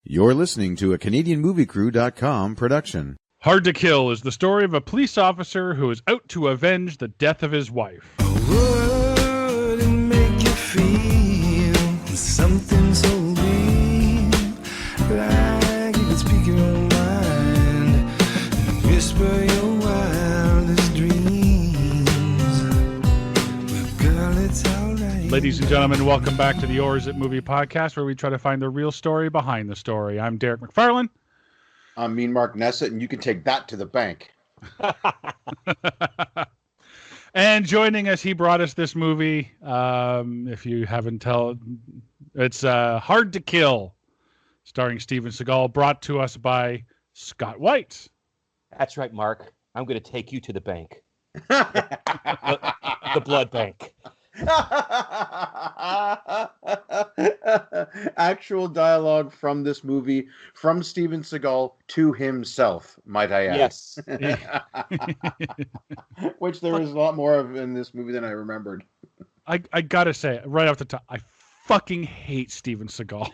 You're listening to a CanadianMovieCrew.com production. Hard to Kill is the story of a police officer who is out to avenge the death of his wife. Would it make you feel something so real? Like you could speak your own mind and whisper your wildest dreams. But girl, it's alright. Ladies and gentlemen, welcome back to the Or Is It Movie podcast, where we try to find the real story behind the story. I'm Derek McFarlane. I'm Mean Mark Nessa, and you can take that to the bank. And joining us, he brought us this movie. If you haven't told, it's Hard to Kill, starring Steven Seagal, brought to us by Scott White. That's right, Mark. I'm going to take you to the bank. the blood bank. Actual dialogue from this movie, from Steven Seagal to himself, might I add. Yes. Which there is a lot more of in this movie than I remembered. I gotta say, right off the top, I fucking hate Steven Seagal.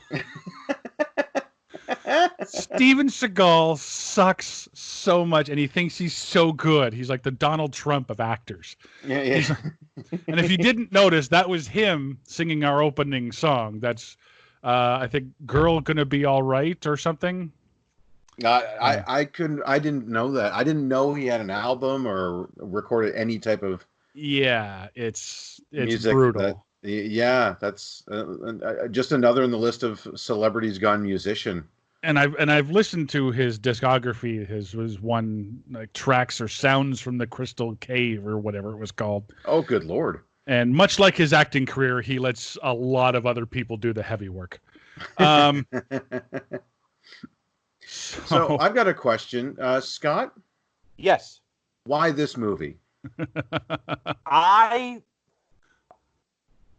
Steven Seagal sucks so much, and he thinks he's so good. He's like the Donald Trump of actors. Yeah. And if you didn't notice, that was him singing our opening song. That's, I think, "Girl Gonna Be All Right" or something. I didn't know that. I didn't know he had an album or recorded any type of. Yeah, it's music brutal. That's just another in the list of celebrities gone musician. And I've listened to his discography, his one like tracks or sounds from the Crystal Cave or whatever it was called. Oh, good Lord. And much like his acting career, he lets a lot of other people do the heavy work. So I've got a question. Scott? Yes. Why this movie?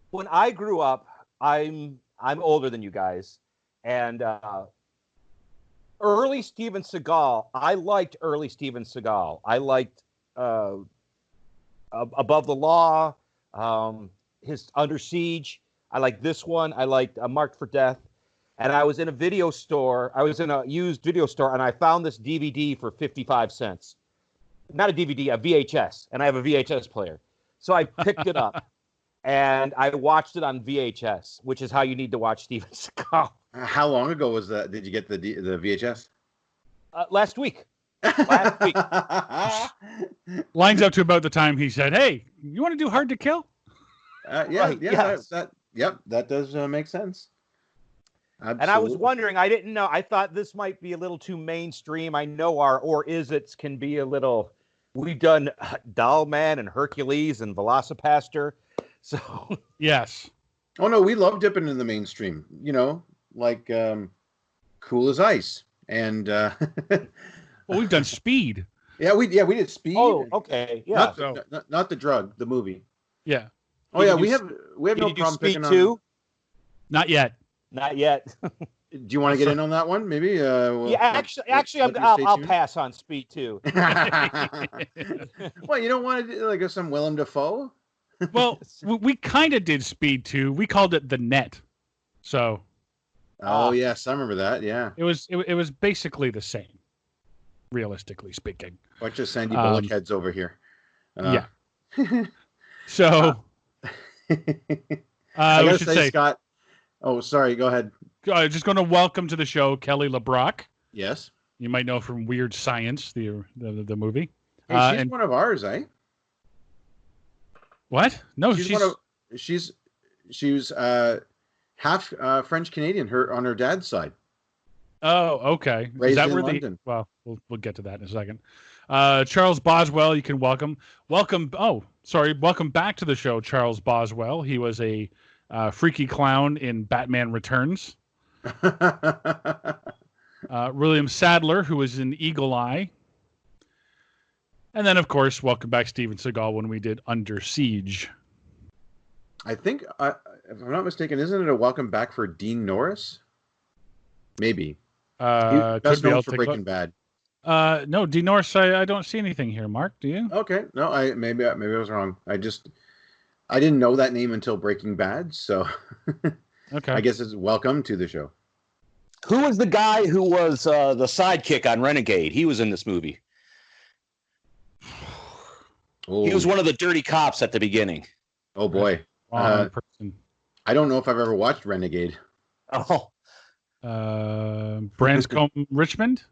When I grew up, I'm older than you guys, and early Steven Seagal, I liked early Steven Seagal. I liked Above the Law, his Under Siege. I liked this one. I liked Marked for Death. And I was in a video store. I was in a used video store, and I found this DVD for 55 cents. Not a DVD, a VHS. And I have a VHS player. So I picked it up, and I watched it on VHS, which is how you need to watch Steven Seagal. How long ago was that? Did you get the VHS? Last week. Lines up to about the time he said, "Hey, you want to do Hard to Kill?" Yes. That does make sense. Absolutely. And I was wondering, I didn't know. I thought this might be a little too mainstream. I know our Or Is It's can be a little. We've done Doll Man and Hercules and Velocipaster. So Yes. Oh no, we love dipping in the mainstream. You know, like Cool as Ice, and Well, we've done Speed. we did Speed. Oh, okay, yeah. Not the drug, the movie. Yeah. Oh yeah, we have no problem Speed picking 2? on. Not yet. Not yet. Do you want to get in on that one? Maybe. I'll pass on Speed 2. Well, you don't want to do like some Willem Dafoe? Well, we kind of did Speed 2. We called it The Net. So. Oh yes, I remember that. Yeah. It was basically the same, realistically speaking. Bunch of Sandy Bullock heads over here. Yeah. So. I we gotta should say, say, Scott. Oh, sorry. Go ahead. Just going to welcome to the show Kelly LeBrock. Yes. You might know from Weird Science, the movie. Hey, she's one of ours, eh? What? No, she was half French Canadian. On her dad's side. Oh, okay. Raised Is that in where London. Well, we'll get to that in a second. Charles Boswell, you can welcome. Welcome back to the show, Charles Boswell. He was a freaky clown in Batman Returns. William Sadler, who was in Eagle Eye. And then, of course, welcome back Steven Seagal when we did Under Siege. I think, if I'm not mistaken, isn't it a welcome back for Dean Norris? Maybe. Best known for Breaking Bad. No, Dean Norris, I don't see anything here. Mark, do you? Okay. No, maybe I was wrong. I didn't know that name until Breaking Bad, so Okay. I guess it's welcome to the show. Who was the guy who was the sidekick on Renegade? He was in this movie. Oh. He was one of the dirty cops at the beginning. Oh boy. Person. I don't know if I've ever watched Renegade. Oh. Branscombe Richmond?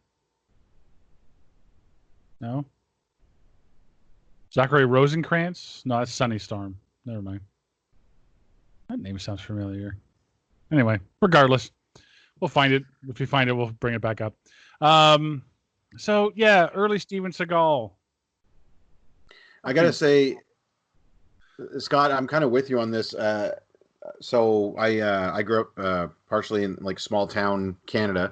No. Zachary Rosencrantz? No, that's Sunny Storm. Never mind. That name sounds familiar. Anyway, regardless, we'll find it. If we find it, we'll bring it back up. So yeah, early Steven Seagal. I gotta say, Scott, I'm kind of with you on this. So I grew up partially in like small town Canada,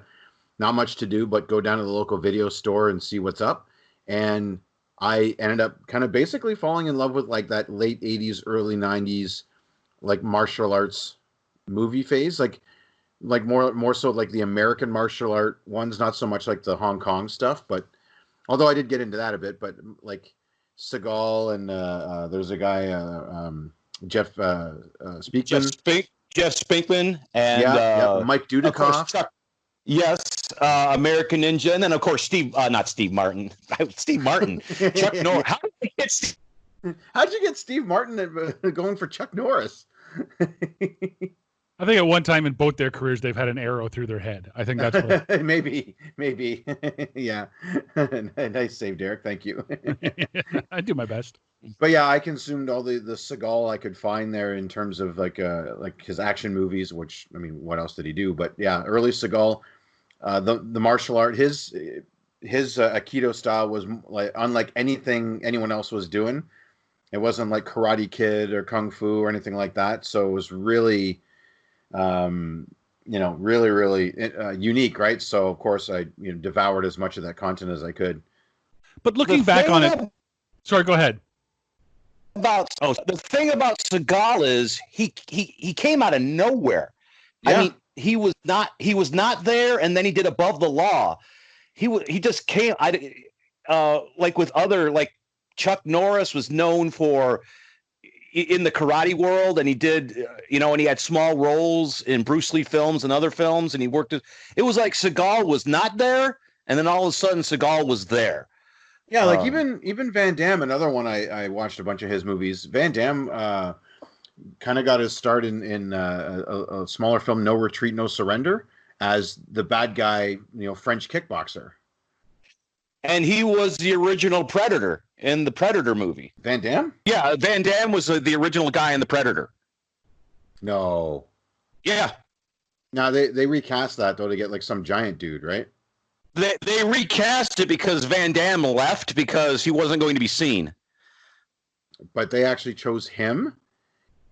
not much to do but go down to the local video store and see what's up. And I ended up kind of basically falling in love with like that late 80s, early 90s, like martial arts movie phase, like more so like the American martial art ones, not so much like the Hong Kong stuff. But although I did get into that a bit, but like Seagal and there's a guy Jeff Speakman. Jeff Speakman and Mike Dudikoff. Yes, American Ninja, and then of course not Steve Martin. Steve Martin. Chuck Norris. How'd you get Steve Martin going for Chuck Norris? I think at one time in both their careers they've had an arrow through their head. I think that's what maybe. Yeah. Nice save, Derek. Thank you. I do my best. But yeah, I consumed all the Seagal I could find there in terms of like his action movies, which I mean, what else did he do? But yeah, early Seagal, the martial art, his Aikido style was like unlike anything anyone else was doing. It wasn't like Karate Kid or Kung Fu or anything like that. So it was really, really unique, right? So of course I devoured as much of that content as I could. But looking back on it, sorry, go ahead. The thing about Seagal is he came out of nowhere. Yeah. I mean, he was not there, and then he did Above the Law. He just came. Like with other, like Chuck Norris was known for in the karate world, and he did and he had small roles in Bruce Lee films and other films, and he worked. It was like Seagal was not there, and then all of a sudden Seagal was there. Yeah, like even Van Damme, another one I watched a bunch of his movies. Van Damme kind of got his start in a smaller film, No Retreat, No Surrender, as the bad guy, French kickboxer. And he was the original Predator in the Predator movie. Van Damme? Yeah, Van Damme was the original guy in the Predator. No. Yeah. Now they recast that though to get like some giant dude, right? They recast it because Van Damme left because he wasn't going to be seen. But they actually chose him?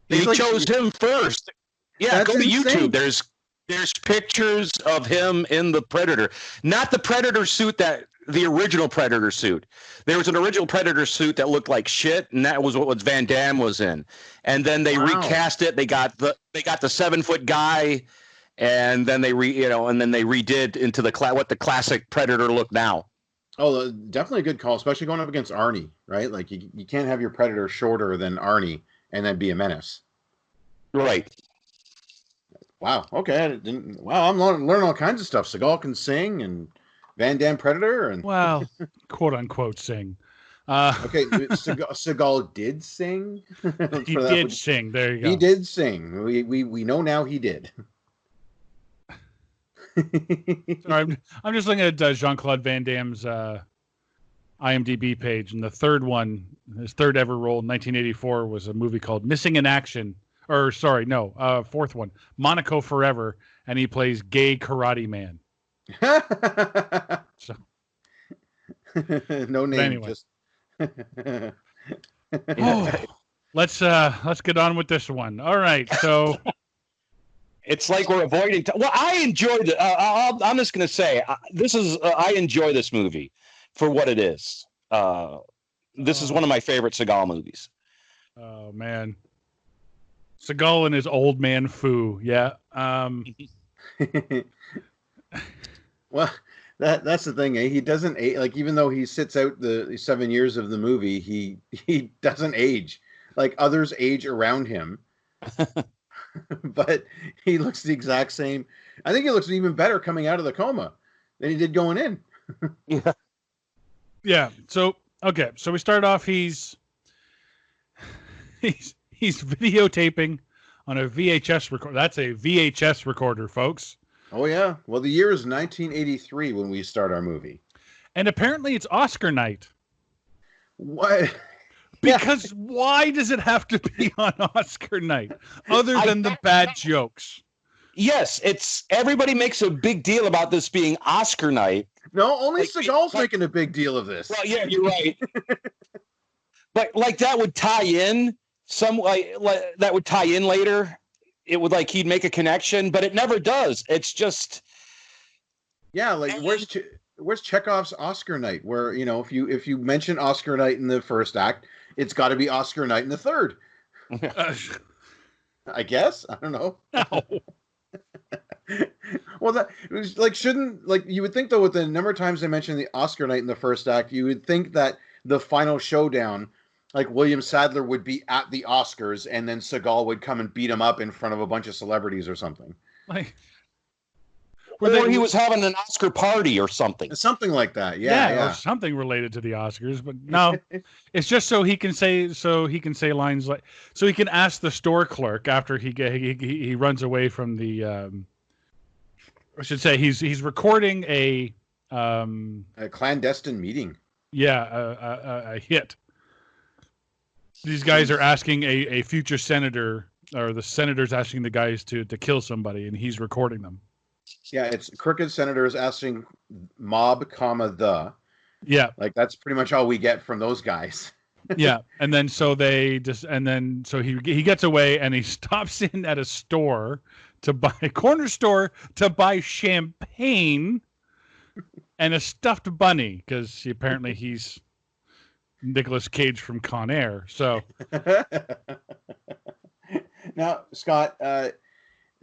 They chose him first. Yeah, go to insane. YouTube. There's pictures of him in the Predator. Not the Predator suit the original Predator suit. There was an original Predator suit that looked like shit, and that was what Van Damme was in. And then they recast it. They got the 7-foot guy. And then they redid into what the classic Predator look now. Oh, definitely a good call, especially going up against Arnie, right? Like you can't have your Predator shorter than Arnie and then be a menace. Right. Wow. Okay. I'm learning all kinds of stuff. Seagal can sing, and Van Damme Predator, and quote unquote sing. Okay, Seagal did sing. He did sing. There you go. He did sing. We know now he did. Sorry, I'm just looking at Jean-Claude Van Damme's IMDb page, and the third one, his third ever role in 1984, was a movie called Missing in Action. Fourth one, Monaco Forever, and he plays gay karate man. So, no name. Anyway. Just... let's get on with this one. All right, so. It's like we're avoiding. Well, I enjoyed it. I'm just going to say I enjoy this movie for what it is. This is one of my favorite Seagal movies. Oh man, Seagal and his old man foo. Yeah. Well, that's the thing. He doesn't age. Like even though he sits out the 7 years of the movie, he doesn't age. Like others age around him. But he looks the exact same. I think he looks even better coming out of the coma than he did going in. Yeah. Yeah. So okay. So we start off. He's videotaping on a VHS recorder. That's a VHS recorder, folks. Oh yeah. Well, the year is 1983 when we start our movie. And apparently it's Oscar night. What? Because why does it have to be on Oscar night other than the bad jokes? Yes, it's everybody makes a big deal about this being Oscar night. No, only Seagal's making a big deal of this. Well, yeah, you're right. But like that would tie in that would tie in later. It would like he'd make a connection, but it never does. It's just Yeah, like where's Chekhov's Oscar night? Where, you know, if you mention Oscar night in the first act, it's got to be Oscar night in the third. I guess. I don't know. No. Well, that was like shouldn't like you would think though with the number of times they mentioned the Oscar night in the first act, you would think that the final showdown, like William Sadler would be at the Oscars and then Seagal would come and beat him up in front of a bunch of celebrities or something. Like, or he was having an Oscar party or something. Something like that. Yeah. or something related to the Oscars, but no, it's just so he can say lines like, so he can ask the store clerk after he runs away from the I should say he's recording a clandestine meeting. Yeah, a hit. These guys are asking a future senator, or the senator's asking the guys to kill somebody, and he's recording them. Yeah, it's crooked senators asking mob, the. Yeah. Like that's pretty much all we get from those guys. Yeah. And then so he gets away and he stops in at a store corner store to buy champagne and a stuffed bunny, because apparently he's Nicolas Cage from Con Air. So now, Scott,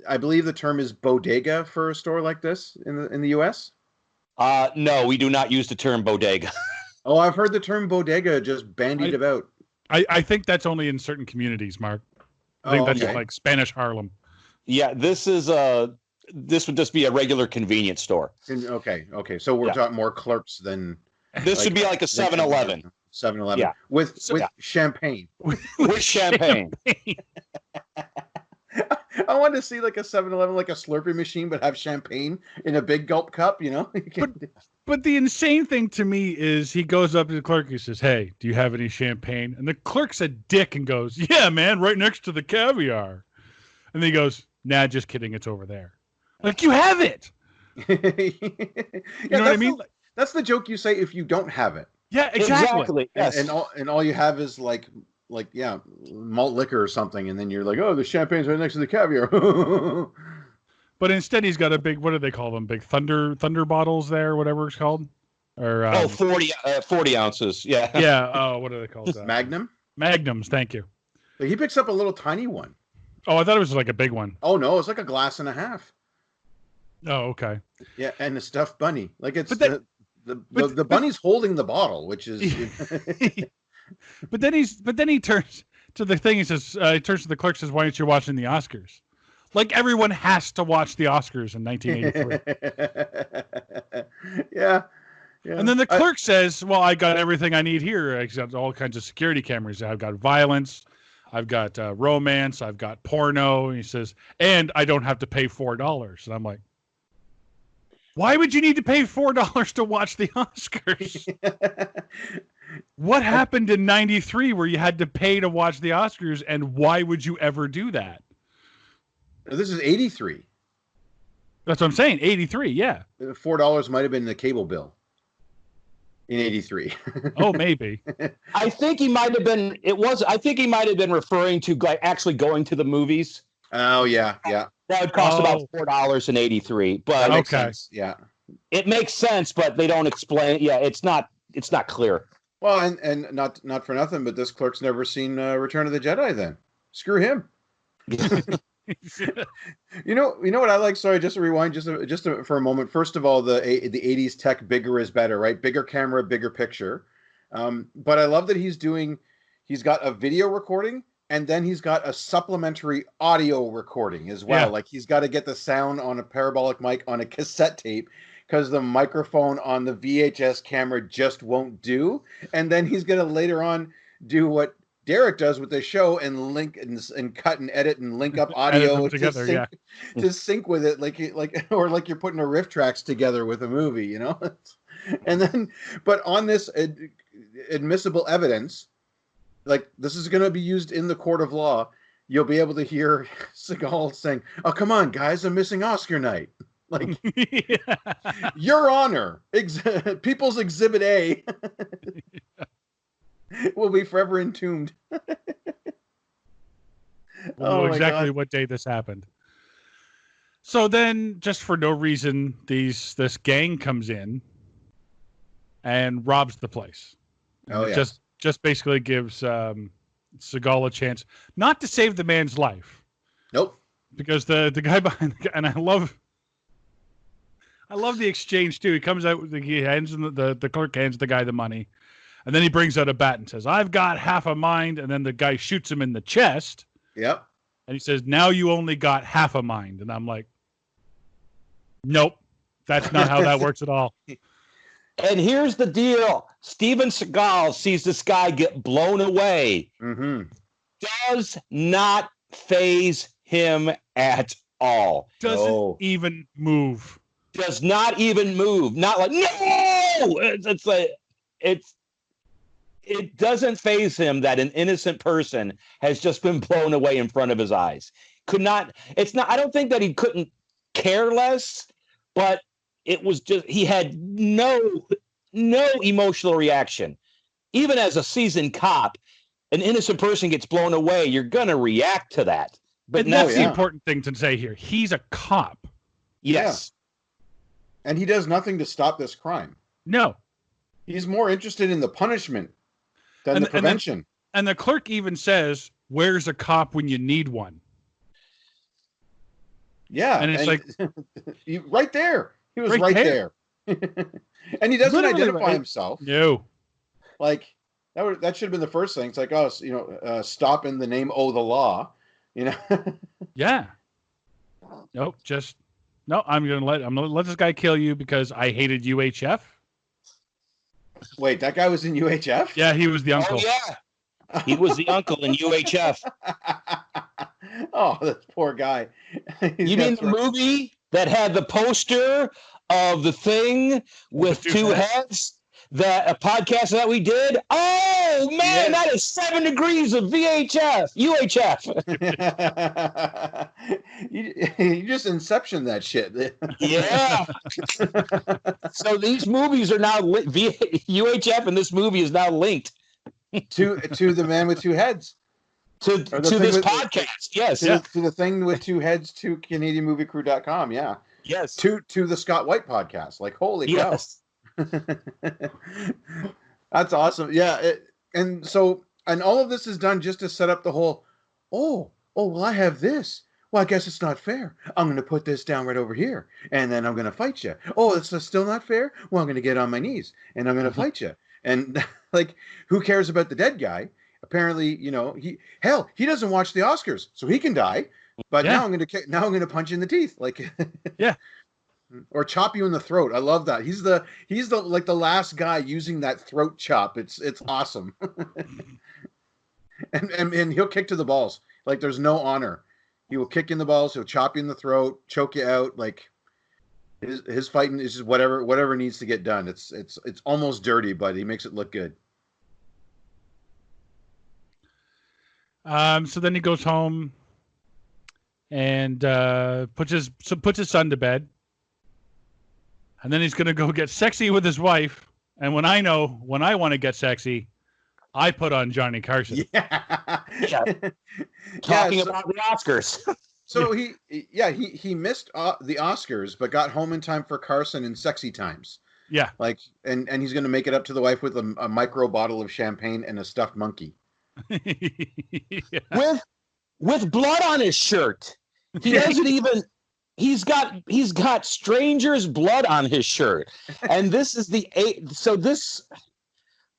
I believe the term is bodega for a store like this in the U.S. No, we do not use the term bodega. Oh, I've heard the term bodega just bandied about. I think that's only in certain communities, Mark. I think that's like Spanish Harlem. Yeah, this would just be a regular convenience store. Okay. So we're talking more clerks than this would be like a 7-Eleven. 7-Eleven. Yeah. With champagne. With champagne. I want to see like a 7-Eleven, like a Slurpee machine, but have champagne in a big gulp cup, you know? But the insane thing to me is he goes up to the clerk, he says, "Hey, do you have any champagne?" And the clerk's a dick and goes, "Yeah, man, right next to the caviar." And then he goes, "Nah, just kidding, it's over there." Like, you have it. You know what I mean? That's the joke you say if you don't have it. Yeah, exactly. Yes. And all you have is like malt liquor or something, and then you're like, "Oh, the champagne's right next to the caviar." But instead he's got a big, what do they call them? Big thunder bottles there, whatever it's called. Or 40 ounces. Yeah. Yeah. Oh, what are they called? Magnum? Magnums, thank you. Like he picks up a little tiny one. Oh, I thought it was like a big one. Oh no, it's like a glass and a half. Oh, okay. Yeah, and a stuffed bunny. Like it's the bunny's holding the bottle, which is But then he turns to the thing. He says, he turns to the clerk, says, "Why aren't you watching the Oscars?" Like everyone has to watch the Oscars in 1983. Yeah. And then the clerk says, "Well, I got everything I need here. I got all kinds of security cameras. I've got violence. I've got romance. I've got porno." And he says, "And I don't have to pay $4. And I'm like, why would you need to pay $4 to watch the Oscars? What happened in 93 where you had to pay to watch the Oscars, and why would you ever do that? This is 83. That's what I'm saying. 83, yeah. $4 might have been the cable bill in 83. Oh, maybe. I think he might have been. I think he might have been referring to like actually going to the movies. Oh yeah. That would cost about $4.83. But okay, yeah, it makes sense, but they don't explain. Yeah, it's not clear. Well, and not for nothing, but this clerk's never seen Return of the Jedi. Then screw him. You know what I like? Sorry, just to rewind, just for a moment. First of all, the 80s tech, bigger is better, right? Bigger camera, bigger picture. But I love that he's got a video recording and then he's got a supplementary audio recording as well. Yeah. Like he's got to get the sound on a parabolic mic on a cassette tape because the microphone on the VHS camera just won't do. And then he's going to later on do what Derek does with the show and link and cut and edit and link up audio together, to sync with it, like or like you're putting a riff tracks together with a movie, you know. And then, but on this admissible evidence, like this is going to be used in the court of law. You'll be able to hear Seagal saying, "Oh, come on, guys, I'm missing Oscar night." Like, Your Honor, People's Exhibit A will be forever entombed. We'll know exactly what day this happened. So then, just for no reason, this gang comes in and robs the place. Just basically gives Seagal a chance not to save the man's life. Nope. Because the guy behind the guy, and I love the exchange too. He comes out, he hands the clerk hands the guy the money, and then he brings out a bat and says, "I've got half a mind," and then the guy shoots him in the chest. Yep. And he says, "Now you only got half a mind," and I'm like, "Nope, that's not how that works at all." And here's the deal: Steven Seagal sees this guy get blown away. Mm-hmm. Does not phase him at all. Doesn't even move. Does not even move. Not like, no! It doesn't phase him that an innocent person has just been blown away in front of his eyes. I don't think that he couldn't care less, but it was just, he had no emotional reaction. Even as a seasoned cop, an innocent person gets blown away, you're going to react to that. But that's the important thing to say here. He's a cop. Yes. Yeah. And he does nothing to stop this crime. No. He's more interested in the punishment than the prevention. And the clerk even says, "Where's a cop when you need one?" Yeah. And it's like... right there. He was right there. And he doesn't identify himself. No. Like, that should have been the first thing. It's like, stop in the name of the law. You know? Yeah. Nope. I'm gonna let this guy kill you because I hated UHF. Wait, that guy was in UHF? Yeah, he was the uncle. Oh yeah, he was the uncle in UHF. Oh, that poor guy. You mean the movie that had the poster of the Thing with two heads? That a podcast that we did. Oh man, That is 7 degrees of UHF. You just inception that shit. Yeah. So these movies are now UHF, and this movie is now linked to the man with two heads. To this podcast. Yes. To the Thing with two heads to CanadianMovieCrew.com. Yeah. Yes. To the Scott White podcast. Like, holy cow. Yes. That's awesome. Yeah. And all of this is done just to set up the whole, well, I have this. Well, I guess it's not fair. I'm going to put this down right over here, and then I'm going to fight you. Oh, it's still not fair? Well, I'm going to get on my knees, and I'm going to fight you. And, like, who cares about the dead guy? Apparently, he doesn't watch the Oscars, so he can die. But now I'm going to punch you in the teeth. Like, yeah. Or chop you in the throat. I love that. He's the like the last guy using that throat chop. It's awesome. and he'll kick to the balls. Like, there's no honor. He will kick in the balls. He'll chop you in the throat, choke you out. Like, his fighting is just whatever needs to get done. It's almost dirty, but he makes it look good. So then he goes home and puts his son to bed. And then he's going to go get sexy with his wife. And when I want to get sexy, I put on Johnny Carson. Yeah. Talking about the Oscars. So he missed the Oscars, but got home in time for Carson and Sexy Times. Yeah. Like, and he's going to make it up to the wife with a micro bottle of champagne and a stuffed monkey. Yeah. With blood on his shirt. He doesn't even... He's got strangers' blood on his shirt, and this is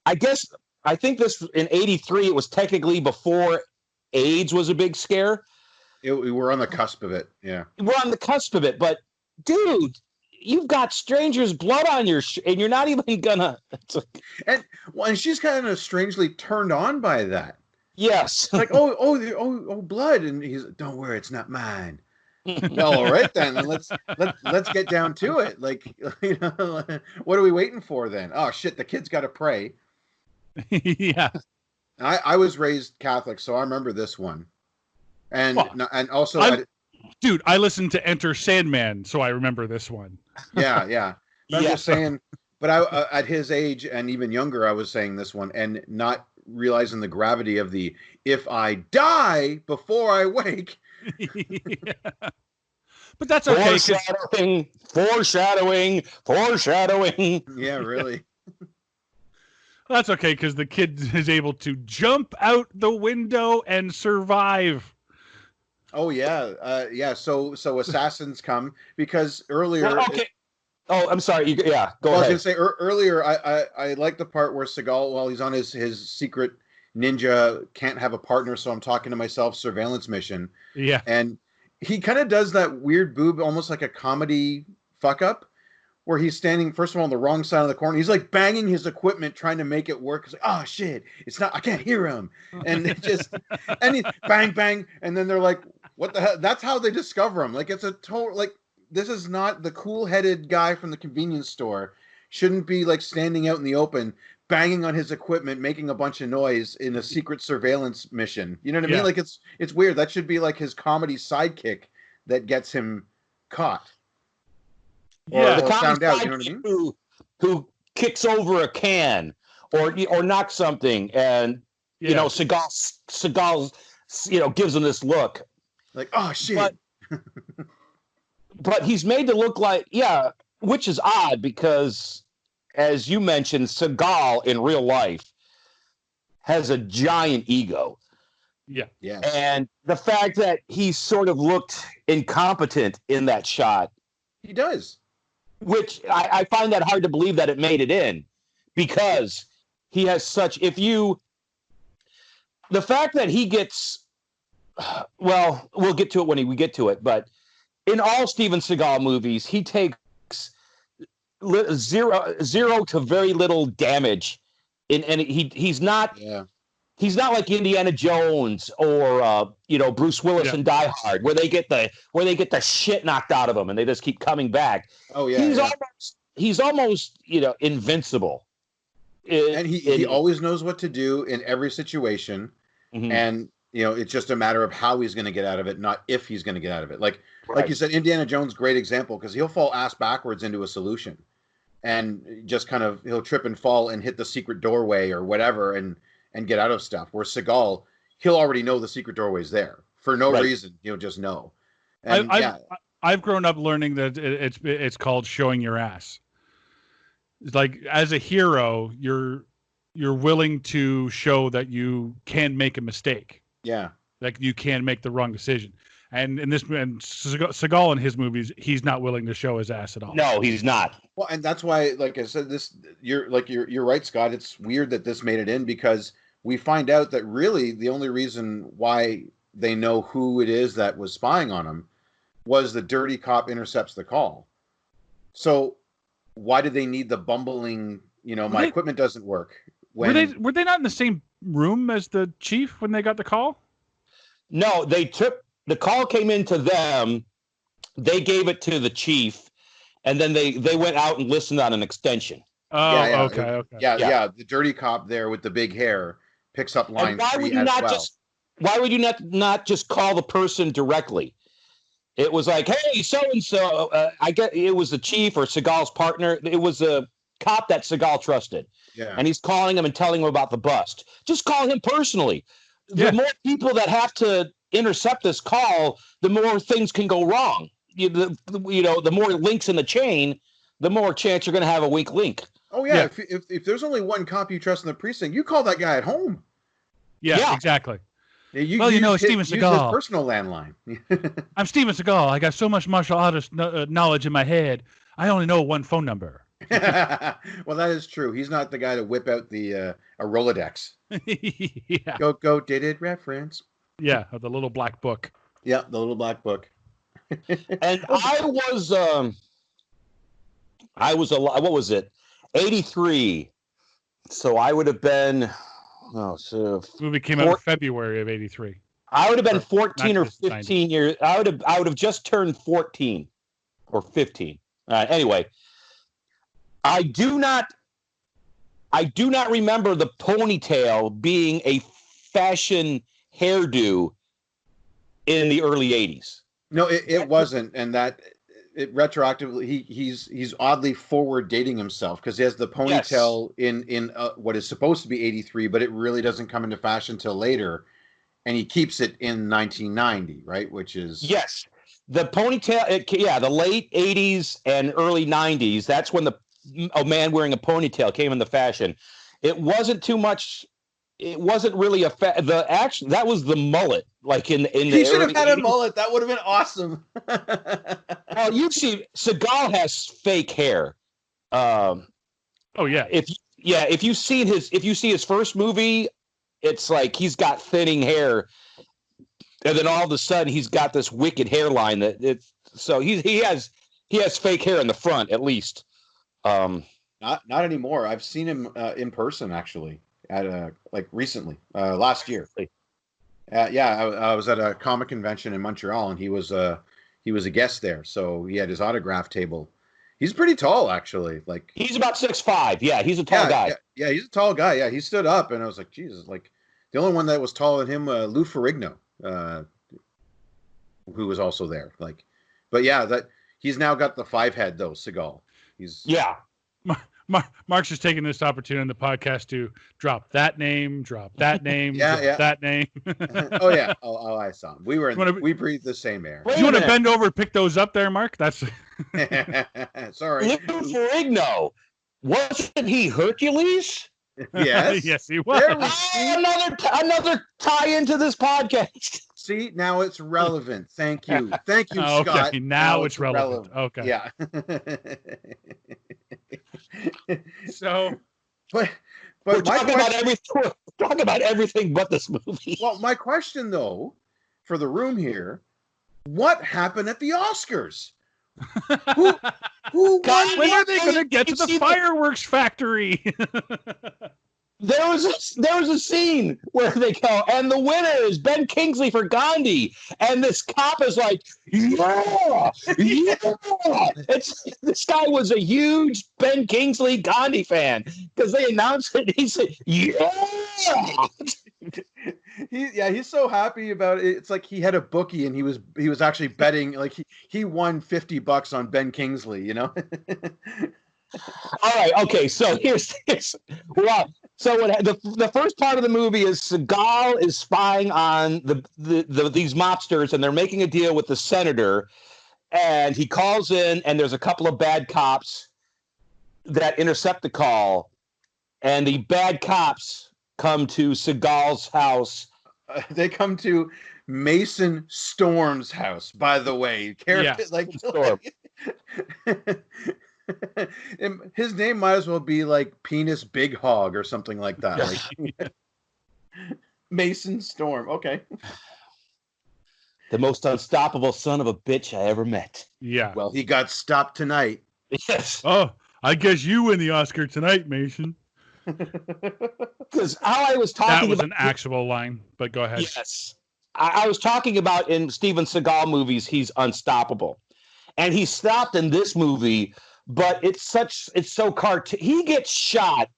I think this in '83. It was technically before AIDS was a big scare. We were on the cusp of it. Yeah. We're on the cusp of it, but dude, you've got stranger's blood on your and you're not even gonna. And she's kind of strangely turned on by that. Yes. Like, oh, blood, and he's, don't worry, it's not mine. Well, all right then. Let's get down to it. Like, what are we waiting for then? Oh shit, the kid's got to pray. Yeah. I was raised Catholic, so I remember this one. And also, I listened to Enter Sandman, so I remember this one. Yeah. I'm just saying, but I at his age and even younger, I was saying this one and not realizing the gravity of the if I die before I wake. Yeah. But that's okay. Foreshadowing. Yeah, really. That's okay because the kid is able to jump out the window and survive. Oh yeah. So assassins come because earlier. Well, okay. I'm sorry. Go ahead. I was gonna say earlier. I like the part where Seagal, while he's on his secret ninja, can't have a partner, so I'm talking to myself surveillance mission. Yeah. And he kind of does that weird boob, almost like a comedy fuck up, where he's standing first of all on the wrong side of the corner. He's like banging his equipment, trying to make it work. It's like, oh shit, it's not. I can't hear him. And it just and he bang, and then they're like, what the hell? That's how they discover him. Like it's a total like. This is not the cool-headed guy from the convenience store. Shouldn't be like standing out in the open, banging on his equipment, making a bunch of noise in a secret surveillance mission. You know what I mean? Like it's weird. That should be like his comedy sidekick that gets him caught. Yeah, or found out. You know what I mean? Who kicks over a can or knocks something, and Seagal gives him this look like, oh shit. But he's made to look like, which is odd because, as you mentioned, Seagal in real life has a giant ego. Yeah. Yeah. And the fact that he sort of looked incompetent in that shot. He does. Which I find that hard to believe that it made it in because he has such, the fact that he gets, well, we'll get to it when we get to it, but in all Steven Seagal movies, he takes zero to very little damage, and he's not like Indiana Jones or Bruce Willis in Die Hard, where they get the shit knocked out of them and they just keep coming back. Oh yeah, he's almost invincible, and he always knows what to do in every situation, and it's just a matter of how he's going to get out of it, not if he's going to get out of it. Like you said, Indiana Jones, great example, because he'll fall ass backwards into a solution and just kind of, he'll trip and fall and hit the secret doorway or whatever and get out of stuff. Where Seagal, he'll already know the secret doorway's there for no reason. He'll just know. And I've grown up learning that it's called showing your ass. It's like, as a hero, you're willing to show that you can make a mistake. Yeah. Like you can make the wrong decision. And Seagal in his movies, he's not willing to show his ass at all. No, he's not. Well, and that's why, like I said, you're right, Scott. It's weird that this made it in because we find out that really the only reason why they know who it is that was spying on him was the dirty cop intercepts the call. So why did they need the bumbling, my equipment doesn't work? Were they not in the same room as the chief when they got the call? No, the call came into them. They gave it to the chief, and then they went out and listened on an extension. Oh, okay. Yeah. The dirty cop there with the big hair picks up line 3 as well. Why would you not just call the person directly? It was like, hey, so and so. I get it was the chief or Seagal's partner. It was a cop that Seagal trusted. Yeah. And he's calling him and telling him about the bust. Just call him personally. Yeah. The more people that have to intercept this call, the more things can go wrong. The more links in the chain, the more chance you're going to have a weak link. Oh yeah. If there's only one cop you trust in the precinct, you call that guy at home. Yeah. Exactly. Yeah, Steven Seagal. His personal landline. I'm Steven Seagal. I got so much martial artist knowledge in my head. I only know one phone number. Well, that is true. He's not the guy to whip out a Rolodex. Yeah. Go dated reference. Yeah, the little black book. Yeah, the little black book. And I was a what was it? 83. So I would have been Movie came out in February of '83. I would have been 14 or Not just 15 years. I would have just turned 14 or 15. Anyway, I do not remember the ponytail being a fashion hairdo in the early 80s. No, it wasn't, and that it retroactively he's oddly forward dating himself because he has the ponytail in what is supposed to be 83, but it really doesn't come into fashion till later, and he keeps it in 1990, right? Which is the ponytail. The late 80s and early 90s. That's when a man wearing a ponytail came into fashion. It wasn't too much. It wasn't really that was the mullet. Like in he should have had 80s. a mullet. That would have been awesome. Well, you see, Seagal has fake hair. Oh yeah. If you see his first movie, it's like he's got thinning hair, and then all of a sudden he's got this wicked hairline so he has fake hair in the front at least. Not anymore. I've seen him in person actually at like recently last year. I was at a comic convention in Montreal, and he was a guest there. So he had his autograph table. He's pretty tall, actually. Like he's about 6'5". Yeah, he's a tall guy. Yeah, he's a tall guy. Yeah, he stood up, and I was like, Jesus, like the only one that was taller than him, Lou Ferrigno, who was also there. Like, but yeah, that he's now got the 5 head though. Seagal. Mark's just taking this opportunity in the podcast to drop that name, that name. Oh yeah. Oh, I saw him. We breathe the same air. Do you want to bend over and pick those up there, Mark? That's sorry. Lou Ferrigno. Wasn't he Hercules? Yes. Yes, he was. Another tie into this podcast. See, now it's relevant. Thank you, Scott. Okay, now it's relevant. Okay. Yeah. So, but we're talking about everything but this movie. Well, my question though, for the room here, what happened at the Oscars? Who won? When are they going to get to the fireworks factory? There was a scene where they go, and the winner is Ben Kingsley for Gandhi, and this cop is like, yeah. This guy was a huge Ben Kingsley Gandhi fan because they announced it. He said, yeah. He's so happy about it. It's like he had a bookie and he was actually betting, like he won $50 on Ben Kingsley, you know. All right, okay. So here's well. So the first part of the movie is Seagal is spying on these mobsters, and they're making a deal with the senator, and he calls in, and there's a couple of bad cops that intercept the call, and the bad cops come to Seagal's house. They come to Mason Storm's house, by the way. His name might as well be like Penis Big Hog or something like that. Like Mason Storm. Okay. The most unstoppable son of a bitch I ever met. Yeah. Well, he got stopped tonight. Yes. Oh, I guess you win the Oscar tonight, Mason. Because how I was talking that was about an actual line, but go ahead. Yes. I was talking about in Steven Seagal movies, he's unstoppable. And he's stopped in this movie, but it's so cartoon. He gets shot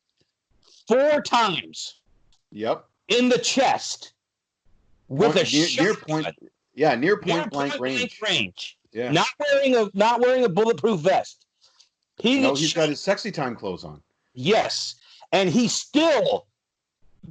4 times. Yep. In the chest with near point blank range. Yeah. Not wearing a bulletproof vest. He's got his sexy time clothes on. Yes. And he still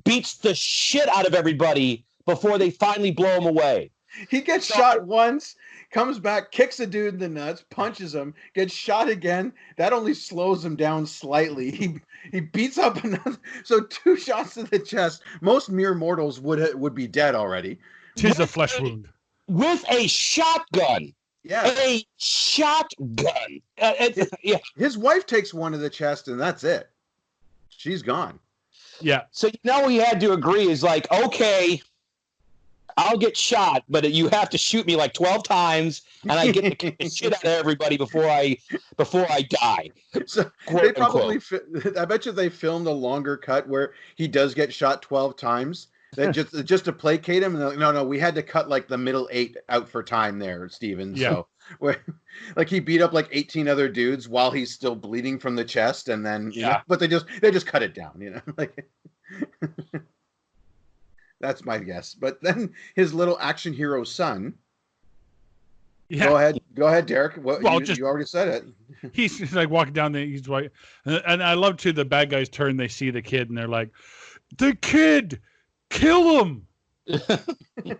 beats the shit out of everybody before they finally blow him away. He gets shot once, comes back, kicks a dude in the nuts, punches him, gets shot again. That only slows him down slightly. He beats up another. So 2 shots to the chest. Most mere mortals would be dead already. 'Tis a flesh wound. With a shotgun. Yeah. A shotgun. Yeah. His wife takes one to the chest, and that's it. She's gone. Yeah. So we had to agree is like, okay, I'll get shot, but you have to shoot me like 12 times, and I get to kick the shit out of everybody before I die. So Quote, they probably, unquote. I bet you they filmed a longer cut where he does get shot 12 times. That just to placate him. And they're like, no, we had to cut like the middle 8 out for time there, Steven. Yeah. So where, like he beat up like 18 other dudes while he's still bleeding from the chest, and then but they just cut it down, like. That's my guess. But then his little action hero son. Yeah. Go ahead, Derek. Well, you already said it. He's like walking down there. He's white, and I love too. The bad guys turn. They see the kid, and they're like, "The kid, kill him!"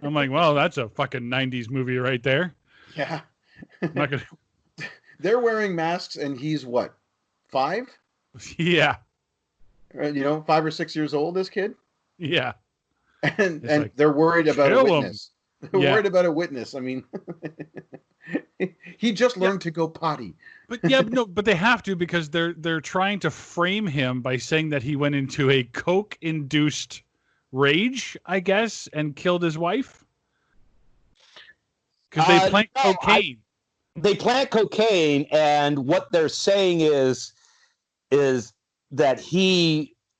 I'm like, "Well, that's a fucking '90s movie right there." Yeah. I'm not gonna... They're wearing masks, and he's what, 5? Yeah. 5 or 6 years old. This kid. Yeah. And like, they're worried about a witness. They're worried about a witness. I mean, he just learned to go potty. But but they have to, because they're trying to frame him by saying that he went into a coke-induced rage, I guess, and killed his wife. Because they plant cocaine. They plant cocaine, and what they're saying is that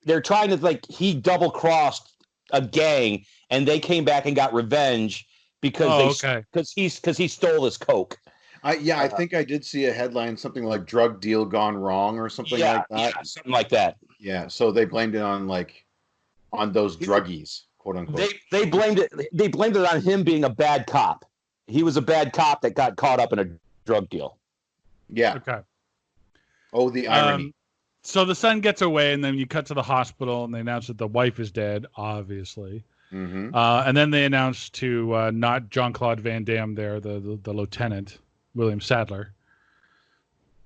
they're trying to he double-crossed a gang, and they came back and got revenge because he stole his coke. I think I did see a headline, something like "drug deal gone wrong" or something like that. Yeah, something like that. Yeah, so they blamed it on those druggies, quote unquote. They blamed it on him being a bad cop. He was a bad cop that got caught up in a drug deal. Yeah. Okay. Oh, the irony. So the son gets away, and then you cut to the hospital, and they announce that the wife is dead, obviously. Mm-hmm. And then they announce to not Jean-Claude Van Damme there, the lieutenant, William Sadler.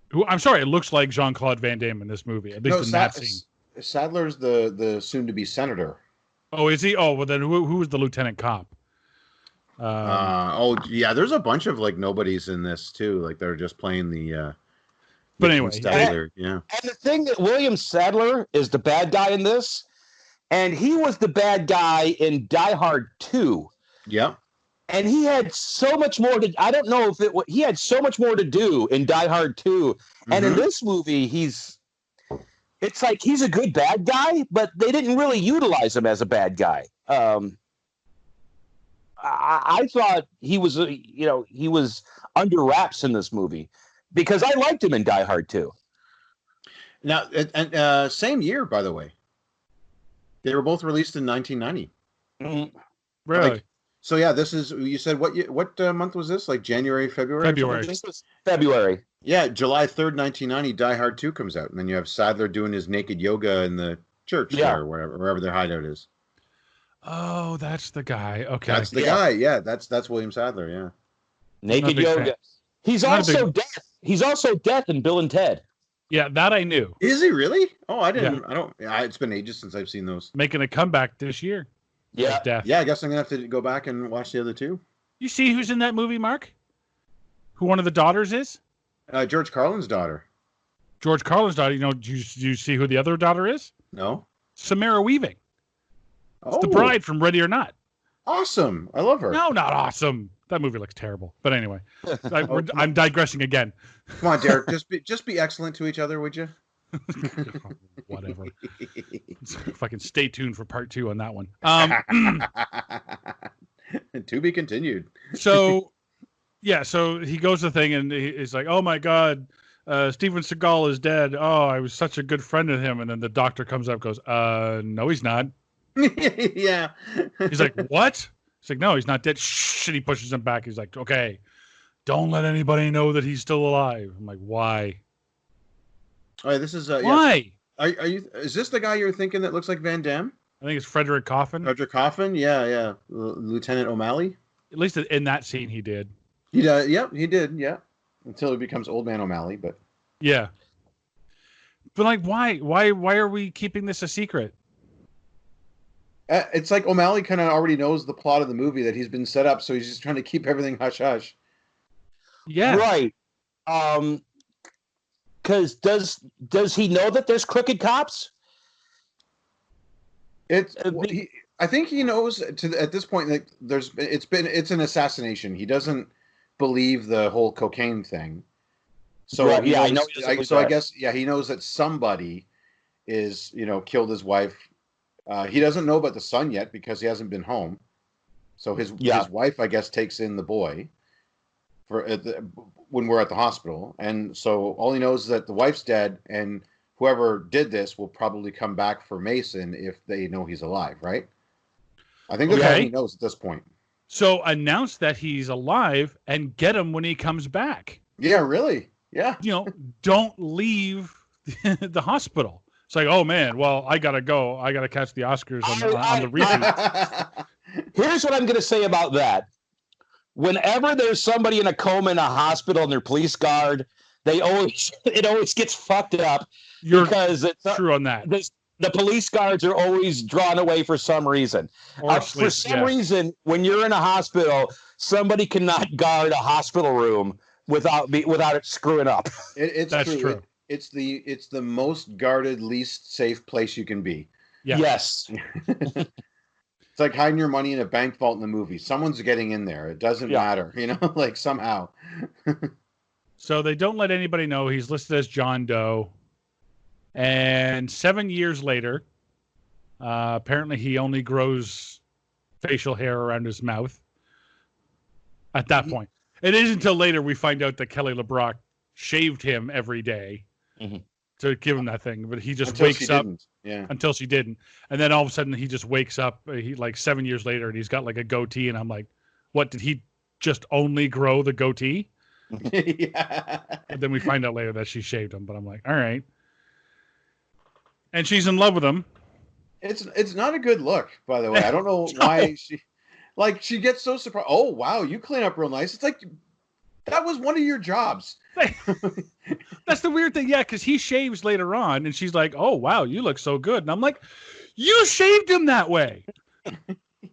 Who, I'm sorry, it looks like Jean-Claude Van Damme in this movie, at least in that scene. Sadler's the soon-to-be senator. Oh, is he? Oh, well, then who was the lieutenant cop? There's a bunch of nobodies in this too. Like they're just playing the. But anyway, Sadler, And the thing that William Sadler is the bad guy in this, and he was the bad guy in Die Hard 2. Yeah. And he had so much more to. I don't know if he had so much more to do in Die Hard 2, and in this movie, it's like he's a good bad guy, but they didn't really utilize him as a bad guy. I thought he was, he was under wraps in this movie because I liked him in Die Hard 2. Now, and same year, by the way, they were both released in 1990. Mm-hmm. Really? So yeah, this is, you said what month was this? Like January, February? February. This was February. Yeah, July 3rd, 1990, Die Hard 2 comes out, and then you have Sadler doing his naked yoga in the church there, wherever their hideout is. Oh, that's the guy. Okay. That's the guy. Yeah, that's William Sadler. Yeah. Naked yoga. Fan. He's also Death. He's also Death in Bill and Ted. Yeah, that I knew. Is he really? Oh, I didn't. Yeah. I don't. It's been ages since I've seen those. Making a comeback this year. Yeah. Death. Yeah, I guess I'm gonna have to go back and watch the other two. You see who's in that movie, Mark? Who one of the daughters is? George Carlin's daughter. George Carlin's daughter. Do you see who the other daughter is? No. Samara Weaving. It's the bride from Ready or Not. Awesome. I love her. No, not awesome. That movie looks terrible. But anyway, I'm digressing again. Come on, Derek. Just be excellent to each other, would you? Whatever. Fucking stay tuned for part 2 on that one. To be continued. So he goes to the thing and he's like, "Oh my God, Steven Seagal is dead. Oh, I was such a good friend of him." And then the doctor comes up and goes, "No, he's not." Yeah. He's like, "What?" He's like, "No, he's not dead." Shh. And he pushes him back. He's like, "Okay, don't let anybody know that he's still alive." I'm like, "Why?" Oh, this is why? Are you? Is this the guy you're thinking that looks like Van Damme? I think it's Frederick Coffin. Frederick Coffin, yeah. Lieutenant O'Malley. At least in that scene, he did. He did, yeah. Until he becomes Old Man O'Malley, but yeah. But why? Why are we keeping this a secret? It's like O'Malley kind of already knows the plot of the movie that he's been set up, so he's just trying to keep everything hush hush. Yeah, right. Because does he know that there's crooked cops? I think he knows at this point that it's an assassination. He doesn't believe the whole cocaine thing. So Right, he yeah, I knows, know he doesn't believe I that. guess he knows that somebody is killed his wife. He doesn't know about the son yet because he hasn't been home. So his wife, I guess, takes in the boy when we're at the hospital, and so all he knows is that the wife's dead, and whoever did this will probably come back for Mason if they know he's alive, right? I think that's all he knows at this point. So announce that he's alive and get him when he comes back. Yeah, really. Yeah. Don't leave the hospital. It's like, oh man, well, I gotta go. I gotta catch the Oscars on the reboot. Here's what I'm going to say about that. Whenever there's somebody in a coma in a hospital and they're police guard, it always gets fucked up because it's true on that. The police guards are always drawn away for some reason. For some reason, when you're in a hospital, somebody cannot guard a hospital room without it screwing up. That's true. It's the most guarded, least safe place you can be. Yeah. Yes. It's like hiding your money in a bank vault in the movie. Someone's getting in there. It doesn't matter, like somehow. So they don't let anybody know he's listed as John Doe. And 7 years later, apparently he only grows facial hair around his mouth. At that point, it isn't until later we find out that Kelly LeBrock shaved him every day to give him that thing, but he just wakes up until she didn't, and then all of a sudden he just wakes up. He like 7 years later, and he's got like a goatee, and I'm like, what? Did he just only grow the goatee? Yeah. And then we find out later that she shaved him, but I'm like, all right. And she's in love with him. It's not a good look, by the way. I don't know why she gets so surprised. Oh wow, you clean up real nice. It's like that was one of your jobs. That's the weird thing, yeah, because he shaves later on, and she's like, "Oh wow, you look so good," and I'm like, "You shaved him that way."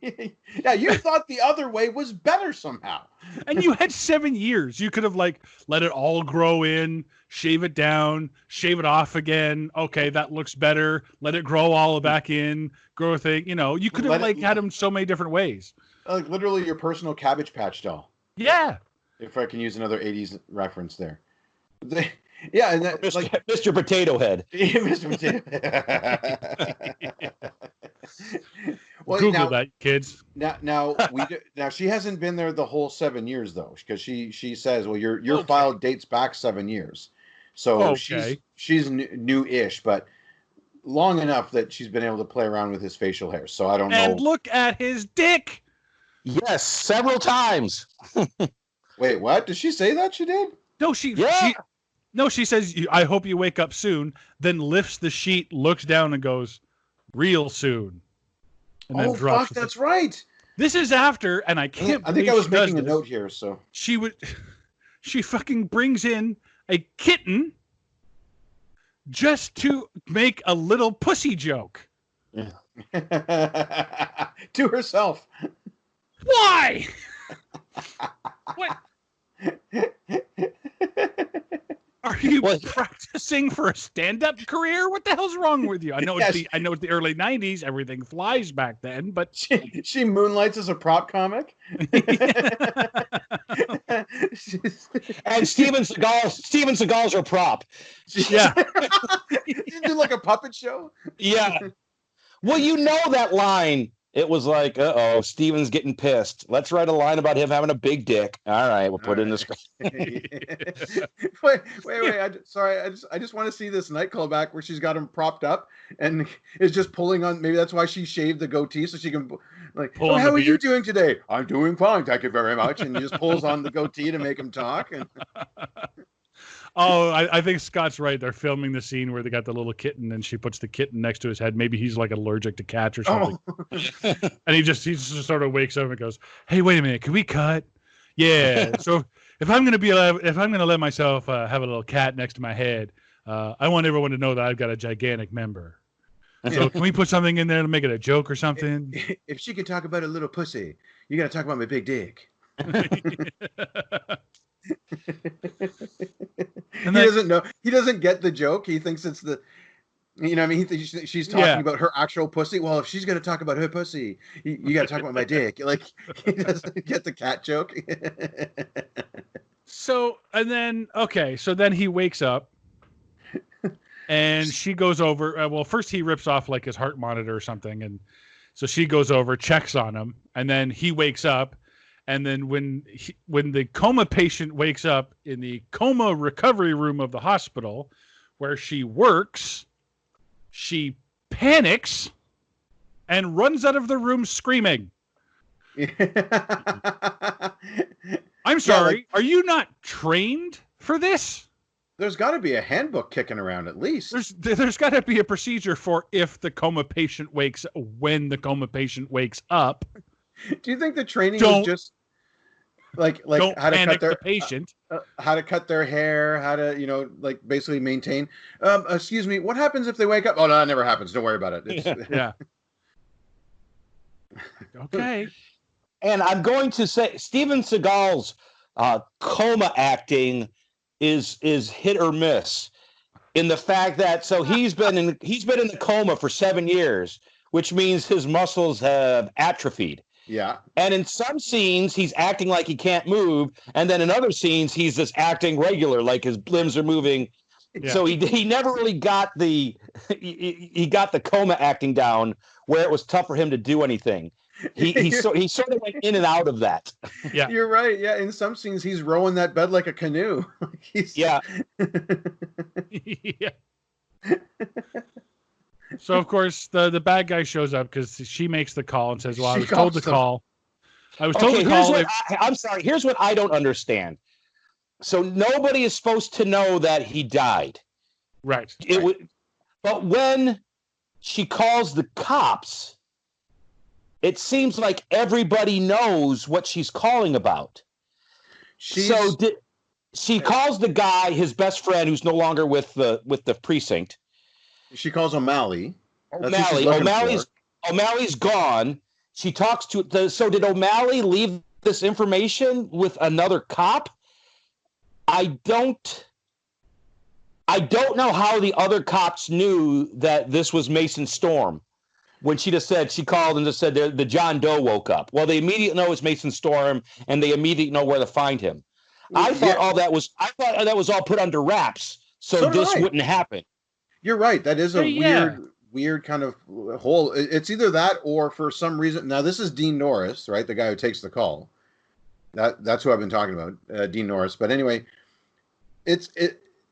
Yeah, you thought the other way was better somehow. And you had 7 years. You could have like let it all grow in, shave it down, shave it off again. Okay, that looks better. Let it grow all back in, grow a thing. You could have had him so many different ways. Like literally your personal Cabbage Patch doll. Yeah. If I can use another 80s reference there. Yeah, and that, like Mr. Potato Head. Mr. Potato Head. Well, Google that, kids. Now she hasn't been there the whole 7 years though, because she says, well, your file dates back 7 years, so she's new-ish, but long enough that she's been able to play around with his facial hair. So I don't know. And look at his dick. Yes, several times. Wait, what? Did she say that she did? No, she says, I hope you wake up soon, then lifts the sheet, looks down and goes, real soon. And then drops. Fuck, that's right. This is after, and I can't I think I was making a note here, so. She fucking brings in a kitten just to make a little pussy joke. Yeah. To herself. Why? What? Are you practicing for a stand-up career? What the hell's wrong with you? I know it's the early '90s. Everything flies back then, but she moonlights as a prop comic. And Steven Seagal's her prop. Yeah, you do like a puppet show. Yeah. Well, that line. It was like, Steven's getting pissed. Let's write a line about him having a big dick. All right, we'll put it in the script. Wait. I just want to see this night call back where she's got him propped up and is just pulling on. Maybe that's why she shaved the goatee so she can how are you doing today? I'm doing fine, thank you very much. And he just pulls on the goatee to make him talk. And oh, I think Scott's right. They're filming the scene where they got the little kitten and she puts the kitten next to his head. Maybe he's like allergic to cats or something. Oh. And he just sort of wakes up and goes, "Hey, wait a minute. Can we cut?" Yeah. So if I'm going to let myself have a little cat next to my head, I want everyone to know that I've got a gigantic member. So can we put something in there to make it a joke or something? If she can talk about a little pussy, you got to talk about my big dick. He doesn't know. He doesn't get the joke. He thinks it's the You know what I mean? She's talking about her actual pussy. Well, if she's going to talk about her pussy, you got to talk about my dick. Like, he doesn't get the cat joke. So, and then, okay, so then he wakes up and she goes over. Well, first he rips off like his heart monitor or something. And so she goes over, checks on him, and then he wakes up. And then when the coma patient wakes up in the coma recovery room of the hospital where she works, she panics and runs out of the room screaming. I'm sorry. Are you not trained for this? There's got to be a handbook kicking around at least. There's got to be a procedure for if the coma patient when the coma patient wakes up. Do you think the training was just like how to cut their patient, how to cut their hair, how to like basically maintain? Excuse me, what happens if they wake up? Oh no, that never happens. Don't worry about it. Yeah. Okay. And I'm going to say Steven Seagal's coma acting is hit or miss in the fact that he's been in the coma for 7 years, which means his muscles have atrophied. Yeah. And in some scenes he's acting like he can't move, and then in other scenes he's just acting regular, like his limbs are moving. Yeah. So he never really got he got the coma acting down where it was tough for him to do anything. He sort of went in and out of that. Yeah, you're right. Yeah, in some scenes he's rowing that bed like a canoe. Yeah. Yeah. So of course the bad guy shows up because she makes the call and says, "Well, I was told to call. I was told to call." I'm sorry. Here's what I don't understand. So nobody is supposed to know that he died, right? But when she calls the cops, it seems like everybody knows what she's calling about. She calls the guy, his best friend, who's no longer with the precinct. She calls O'Malley. O'Malley's gone. She talks to. So did O'Malley leave this information with another cop? I don't know how the other cops knew that this was Mason Storm. When she called and just said the John Doe woke up. Well, they immediately know it's Mason Storm, and they immediately know where to find him. I thought that was all put under wraps, so this wouldn't happen. You're right. That is a weird kind of hole. It's either that or for some reason. Now this is Dean Norris, right? The guy who takes the call. That's who I've been talking about, Dean Norris. But anyway, it's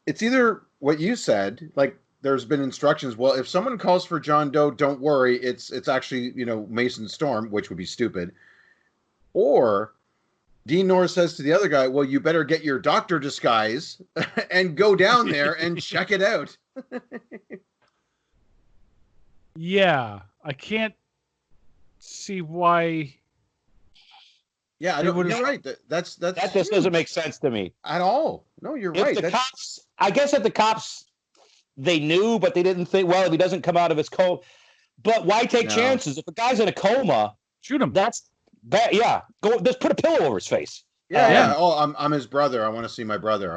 either what you said, like there's been instructions. Well, if someone calls for John Doe, don't worry. It's actually Mason Storm, which would be stupid. Or Dean Norris says to the other guy, well, you better get your doctor disguise and go down there and check it out. Yeah, I can't see why. Yeah, you're right. That just doesn't make sense to me at all. No, you're right. I guess that the cops, they knew, but they didn't think, well, if he doesn't come out of his coma. But why take chances? If a guy's in a coma, shoot him. That's bad. Yeah, go. Just put a pillow over his face. Yeah. Oh, I'm his brother. I want to see my brother.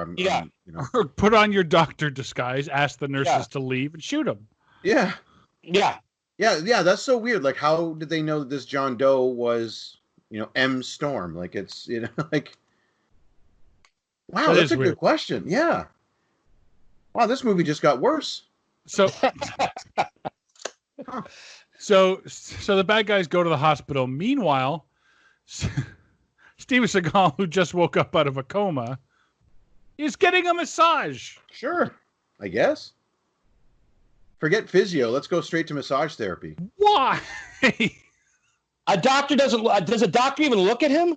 Or put on your doctor disguise. Ask the nurses to leave and shoot him. Yeah. Yeah. That's so weird. Like, how did they know that this John Doe was, M Storm? Like, it's, like, wow, that's a good question. Yeah. Wow, this movie just got worse. So, so the bad guys go to the hospital. Meanwhile, Steven Seagal, who just woke up out of a coma, is getting a massage. Sure, I guess. Forget physio. Let's go straight to massage therapy. Why? A doctor doesn't. Does a doctor even look at him?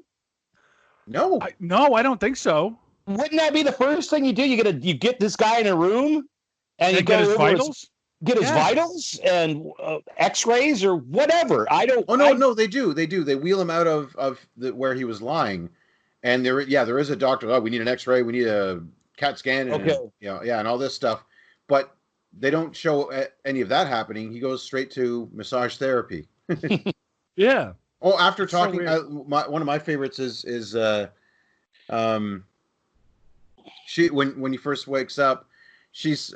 No. I don't think so. Wouldn't that be the first thing you do? You get this guy in a room and you get his vitals. Get his vitals and X-rays or whatever. I don't. Oh no, they do. They do. They wheel him out of where he was lying, and there is a doctor. Oh, we need an X-ray. We need a CAT scan. And, and all this stuff. But they don't show any of that happening. He goes straight to massage therapy. Yeah. Oh, after talking, one of my favorites is she when he first wakes up, she's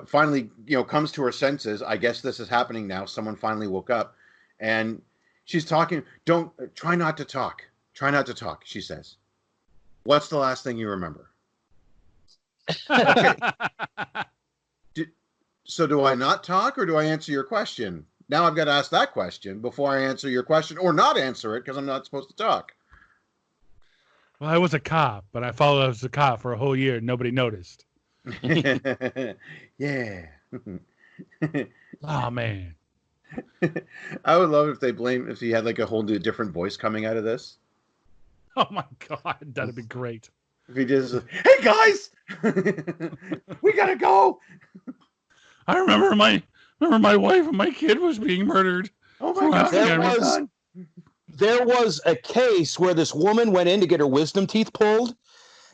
finally comes to her senses. I guess this is happening now. Someone finally woke up, and she's talking. Don't try not to talk. Try not to talk. She says, "What's the last thing you remember?" Okay. So do I not talk or do I answer your question? Now I've got to ask that question before I answer your question or not answer it because I'm not supposed to talk. Well, I was a cop, but I followed as a cop for a whole year. And nobody noticed. Yeah. Oh, man. I would love if he had like a whole new different voice coming out of this. Oh, my God. That'd be great. If he did, hey, guys, we got to go. I remember my wife and my kid was being murdered. Oh my God! There was a case where this woman went in to get her wisdom teeth pulled,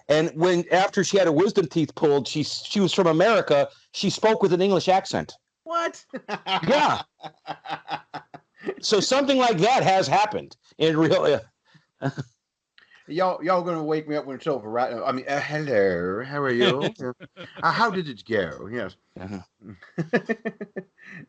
and after she had her wisdom teeth pulled, she was from America. She spoke with an English accent. What? Yeah. So something like that has happened in real. Y'all gonna wake me up when it's over, right? I mean, hello, how are you? How did it go? Yes. Uh-huh.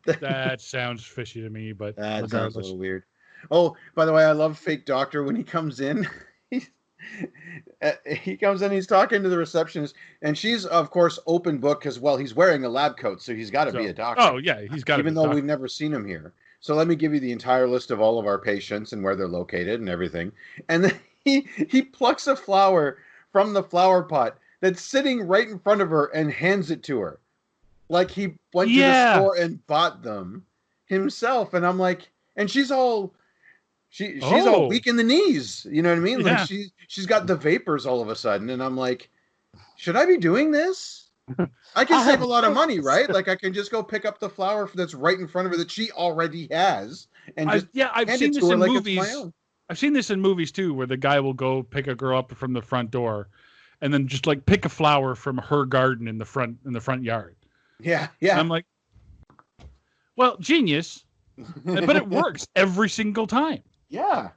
That sounds fishy to me, but that sounds a little weird. Oh, by the way, I love Fake Doctor when he comes in. He comes in, he's talking to the receptionist, and she's, of course, open book because, well, he's wearing a lab coat, so he's got to be a doctor. Oh, yeah, he's got to be even though we've never seen him here. So let me give you the entire list of all of our patients and where they're located and everything. And then he plucks a flower from the flower pot that's sitting right in front of her and hands it to her. Like he went to the store and bought them himself. And I'm like, and she's all weak in the knees. You know what I mean? Yeah. Like she's got the vapors all of a sudden. And I'm like, should I be doing this? I can save a lot of money, right? Like I can just go pick up the flower that's right in front of her that she already has. And just I've hand seen it to this her in like movies. it's my own. I've seen this in movies too, where the guy will go pick a girl up from the front door, and then just like pick a flower from her garden in the front yard. Yeah. And I'm like, well, genius, but it works every single time. Yeah,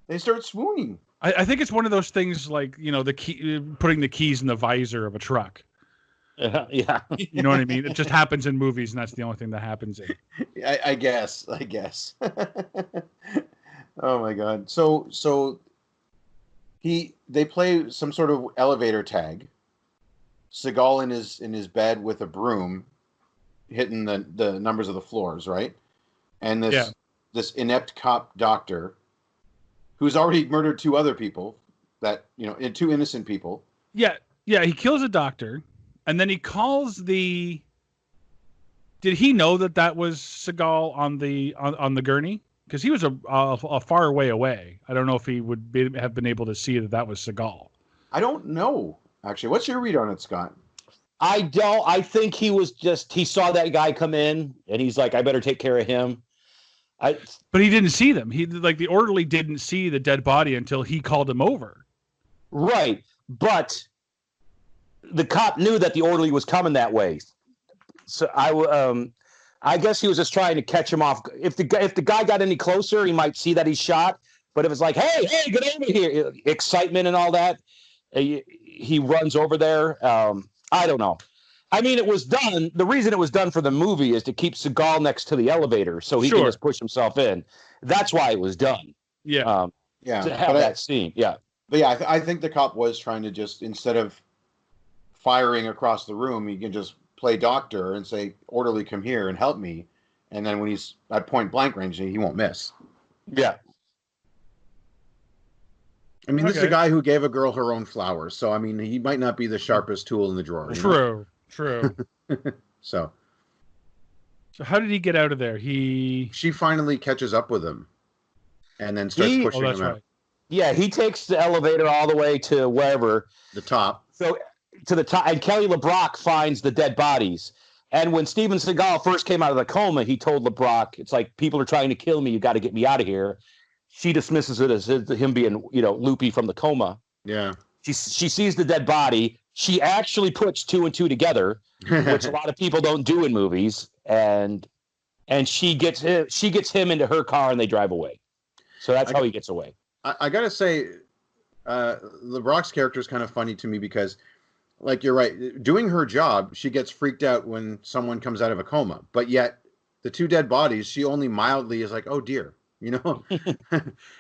they start swooning. I think it's one of those things like the key, putting the keys in the visor of a truck. Yeah. You know what I mean? It just happens in movies, and that's the only thing that happens in. I guess. Oh my God. So they play some sort of elevator tag. Seagal in his bed with a broom hitting the numbers of the floors, right? And this inept cop doctor who's already murdered two other people two innocent people. Yeah, he kills a doctor, and then he calls the. Did he know that was Seagal on the gurney? Because he was a far way away. I don't know if he would have been able to see that was Seagal. I don't know, actually. What's your read on it, Scott? I don't. I think he saw that guy come in, and he's like, I better take care of him. But he didn't see them. The orderly didn't see the dead body until he called him over. Right. But the cop knew that the orderly was coming that way. So I guess he was just trying to catch him off. If the guy got any closer, he might see that he's shot. But if it's like, hey, get over here, excitement and all that, he runs over there. I don't know. I mean, it was done. The reason it was done for the movie is to keep Seagal next to the elevator so he can just push himself in. That's why it was done. Yeah. To have that scene. Yeah. But yeah, I think the cop was trying to just, instead of firing across the room, he can just play doctor and say, orderly, come here and help me. And then when he's at point blank range, he won't miss. Yeah. I mean, this is a guy who gave a girl her own flowers. So, I mean, he might not be the sharpest tool in the drawer. True. So how did he get out of there? She finally catches up with him and then starts pushing him out. Right. Yeah, he takes the elevator all the way to wherever. The top. So to the top, and Kelly LeBrock finds the dead bodies. And when Steven Seagal first came out of the coma, he told LeBrock, it's like, people are trying to kill me. You got to get me out of here. She dismisses it as him being, loopy from the coma. Yeah. She sees the dead body. She actually puts two and two together, which a lot of people don't do in movies. And she gets him into her car and they drive away. So that's how he gets away. I got to say, LeBrock's character is kind of funny to me because like you're right. Doing her job, she gets freaked out when someone comes out of a coma. But yet, the two dead bodies, she only mildly is like, "Oh dear," you know.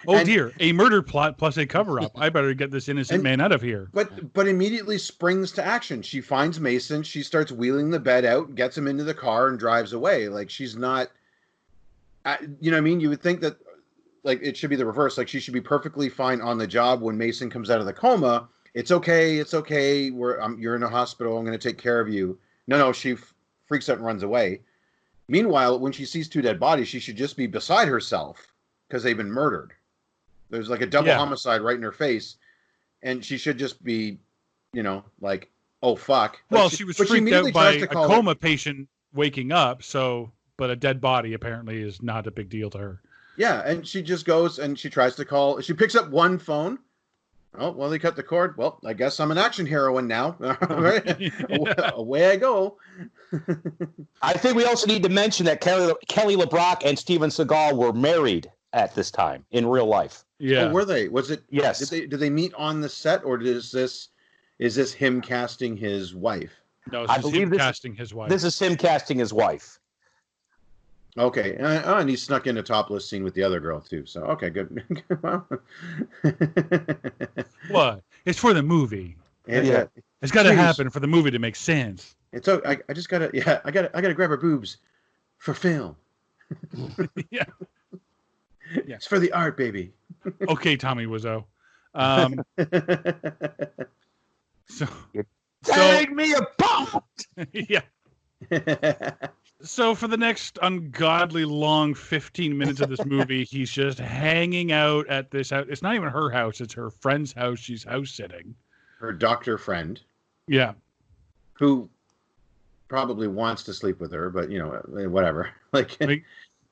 Oh And- dear, a murder plot plus a cover-up. I better get this innocent man out of here. But immediately springs to action. She finds Mason. She starts wheeling the bed out, gets him into the car, and drives away. Like she's not. You know what I mean? You would think that like it should be the reverse. Like she should be perfectly fine on the job when Mason comes out of the coma. It's okay. It's okay. You're in a hospital. I'm going to take care of you. No. She freaks out and runs away. Meanwhile, when she sees two dead bodies, she should just be beside herself because they've been murdered. There's like a double homicide right in her face, and she should just be, like, oh fuck. Well, she was freaked out by a coma patient waking up. But a dead body apparently is not a big deal to her. Yeah, and she just goes and she tries to call. She picks up one phone. Oh, well, they cut the cord. Well, I guess I'm an action heroine now. Away I go. I think we also need to mention that Kelly LeBrock and Steven Seagal were married at this time in real life. Yeah. Oh, were they? Was it? Yes. Did they meet on the set, or is this him casting his wife? No, I believe him casting his wife. This is him casting his wife. Okay, and he snuck in a topless scene with the other girl too. So okay, good. What? It's for the movie. Yeah. It's got to happen for the movie to make sense. It's I just gotta I gotta grab her boobs for film. Yeah. It's for the art, baby. Okay, Tommy Wiseau. Take me apart. Yeah. So for the next ungodly long 15 minutes of this movie, he's just hanging out at this house. It's not even her house. It's her friend's house. She's house sitting. Her doctor friend. Yeah. Who probably wants to sleep with her, but whatever.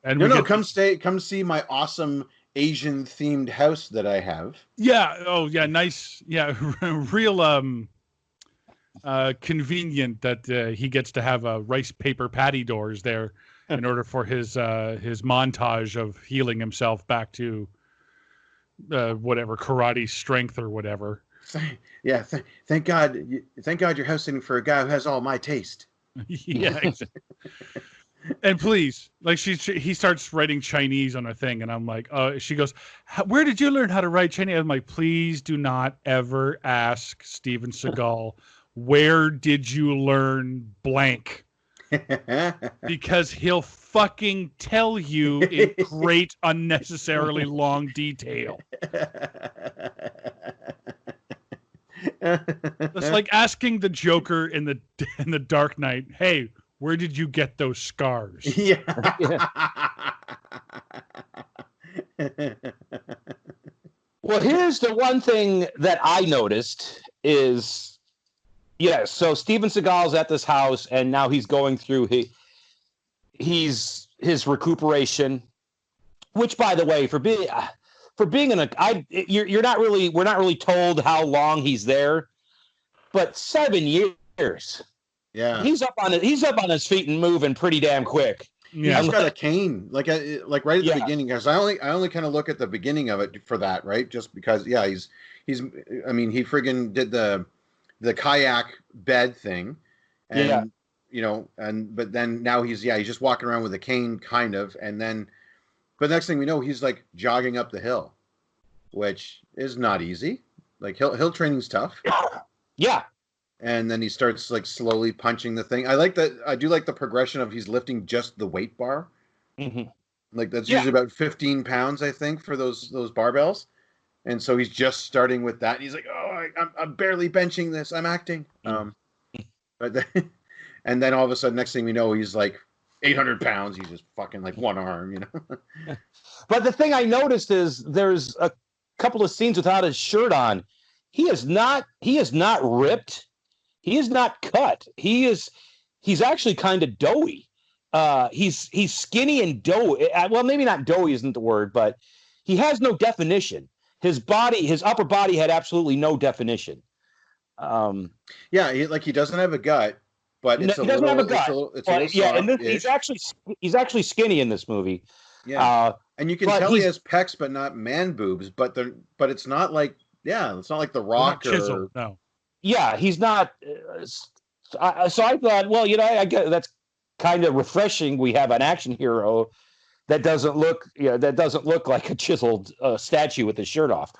Come see my awesome Asian themed house that I have. Yeah. Oh yeah. Nice. Yeah. Real, convenient that he gets to have rice paper patty doors there in order for his montage of healing himself back to whatever karate strength or whatever. Yeah, thank God you're house sitting for a guy who has all my taste. Yeah, exactly. And please, like he starts writing Chinese on a thing, and I'm like, she goes, "Where did you learn how to write Chinese?" I'm like, please do not ever ask Steven Seagal. Where did you learn blank? Because he'll fucking tell you in great, unnecessarily long detail. It's like asking the Joker in the Dark Knight, "Hey, where did you get those scars?" Yeah. Well, here's the one thing that I noticed is. Yeah, so Steven Seagal's at this house, and now he's going through his recuperation. Which, by the way, we're not really told how long he's there, but 7 years. Yeah, he's up on his feet and moving pretty damn quick. Yeah, he's got a cane, like right at the beginning. Because I only kind of look at the beginning of it for that, right? Just because, he's. I mean, he friggin' did the kayak bed thing, and but then now he's just walking around with a cane, kind of, and then, but next thing we know, he's like jogging up the hill, which is not easy. Like hill training's tough. Yeah. And then he starts like slowly punching the thing. I do like the progression of he's lifting just the weight bar. Mm-hmm. Like that's usually about 15 pounds, I think, for those barbells. And so he's just starting with that. And he's like, "Oh, I'm barely benching this. I'm acting." But then, and then all of a sudden, next thing we know, he's like 800 pounds. He's just fucking like one arm, But the thing I noticed is there's a couple of scenes without his shirt on. He is not ripped. He is not cut. He's actually kind of doughy. He's skinny and doughy. Well, maybe not doughy isn't the word, but he has no definition. His upper body had absolutely no definition. He doesn't have a gut, but he doesn't have a gut. He's actually skinny in this movie. Yeah, and you can tell he has pecs, but not man boobs. But it's not like it's not like The Rock or no. yeah, he's not. So I thought, well, I guess that's kind of refreshing. We have an action hero that doesn't look like a chiseled statue with his shirt off.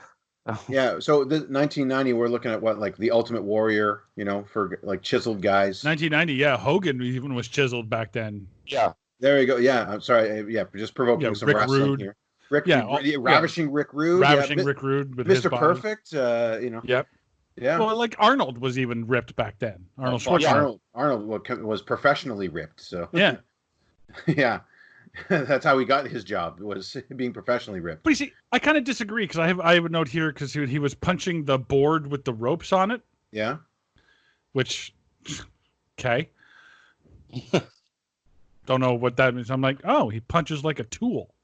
Yeah, so 1990, we're looking at what, like The Ultimate Warrior, for like chiseled guys. 1990, yeah. Hogan even was chiseled back then. Yeah. There you go. Yeah, I'm sorry. Yeah, just provoking some Rick wrestling Rude. here. Rick, Yeah, Ravishing Rick Rude. Ravishing Rick Rude with his Mr. body. Perfect. Yep. Yeah. Well, like Arnold was even ripped back then. Arnold Schwarzenegger. Arnold was professionally ripped. So Yeah. yeah. That's how he got his job, was being professionally ripped. But you see, I kind of disagree because I have a note here because he was punching the board with the ropes on it. Yeah. Which, okay. Don't know what that means. I'm like, oh, he punches like a tool.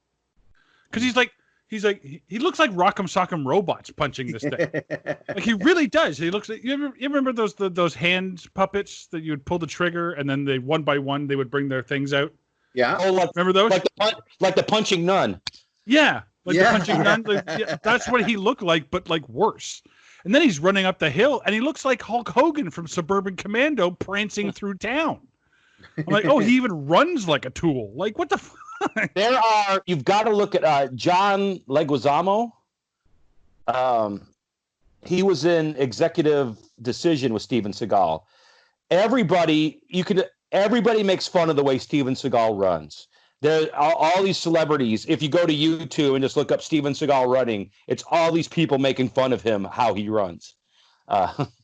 Because he looks like Rock'em Sock'em Robots punching this thing. Like he really does. He looks like, you remember those hand puppets that you would pull the trigger and then they one by one they would bring their things out. Yeah. Oh, remember those? Like the punching nun. Yeah, the punching nun. That's what he looked like, but like worse. And then he's running up the hill, and he looks like Hulk Hogan from Suburban Commando prancing through town. I'm like, oh, he even runs like a tool. Like, what the fuck? You've got to look at John Leguizamo. He was in Executive Decision with Steven Seagal. Everybody makes fun of the way Steven Seagal runs. There are all these celebrities. If you go to YouTube and just look up Steven Seagal running, it's all these people making fun of him, how he runs.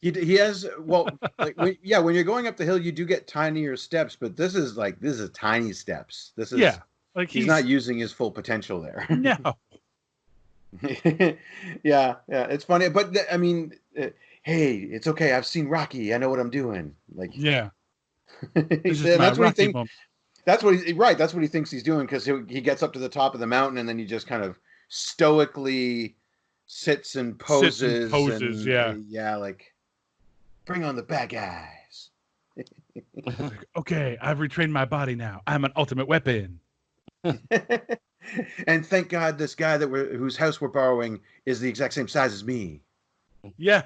He has, when you're going up the hill, you do get tinier steps, but this is tiny steps. This is like he's not using his full potential there. No. yeah, it's funny, but I mean, hey, it's okay. I've seen Rocky. I know what I'm doing. Like, yeah. That's what he thinks. That's what he thinks he's doing, because he gets up to the top of the mountain and then he just kind of stoically sits and poses. Yeah, like, bring on the bad guys. Okay, I've retrained my body now. I'm an ultimate weapon. And thank God this guy whose house we're borrowing is the exact same size as me. Yeah.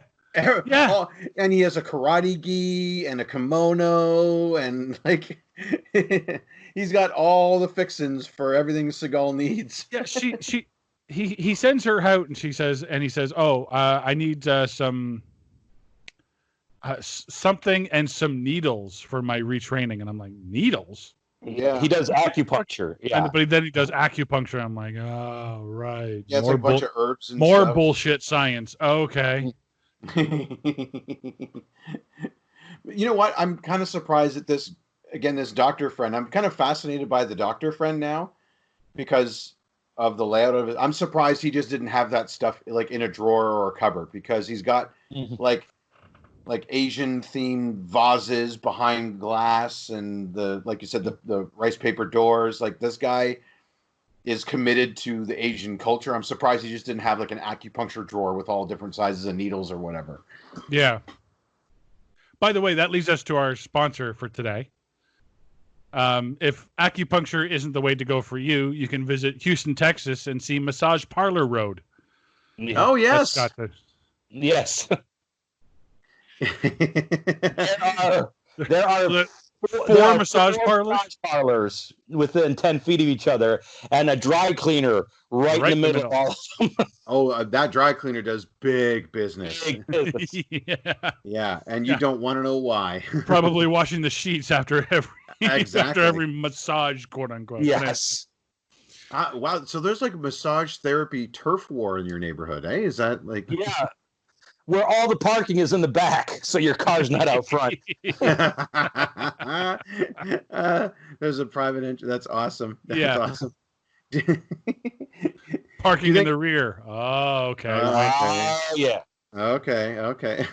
Yeah. And he has a karate gi and a kimono, and like he's got all the fixins for everything Seagal needs. Yeah, he sends her out, and he says, "Oh, I need some something and some needles for my retraining." And I'm like, needles? Yeah, he does acupuncture. Yeah, but then he does acupuncture. I'm like, oh, right. Yeah, it's a bunch of herbs and more stuff. Bullshit science. Okay. You know what? I'm kind of surprised at this doctor friend. I'm kind of fascinated by the doctor friend now because of the layout of it. I'm surprised he just didn't have that stuff like in a drawer or a cupboard, because he's got like Asian themed vases behind glass and like you said, the rice paper doors. Like, this guy is committed to the Asian culture. I'm surprised he just didn't have like an acupuncture drawer with all different sizes of needles or whatever. Yeah. By the way, that leads us to our sponsor for today. If acupuncture isn't the way to go for you, you can visit Houston, Texas, and see Massage Parlor Road. Yeah. Oh, yes. Yes. There are four massage parlors within 10 feet of each other, and a dry cleaner right in the middle of all of them. Oh, that dry cleaner does big business. Yeah. And you don't want to know why. Probably washing the sheets after every Exactly. after every massage, quote unquote. Yes. Wow. So there's like a massage therapy turf war in your neighborhood, eh? Is that like? Yeah. Where all the parking is in the back, so your car's not out front. There's a private entry. That's awesome. That's awesome. Parking in the rear. Oh, okay. Yeah. Okay.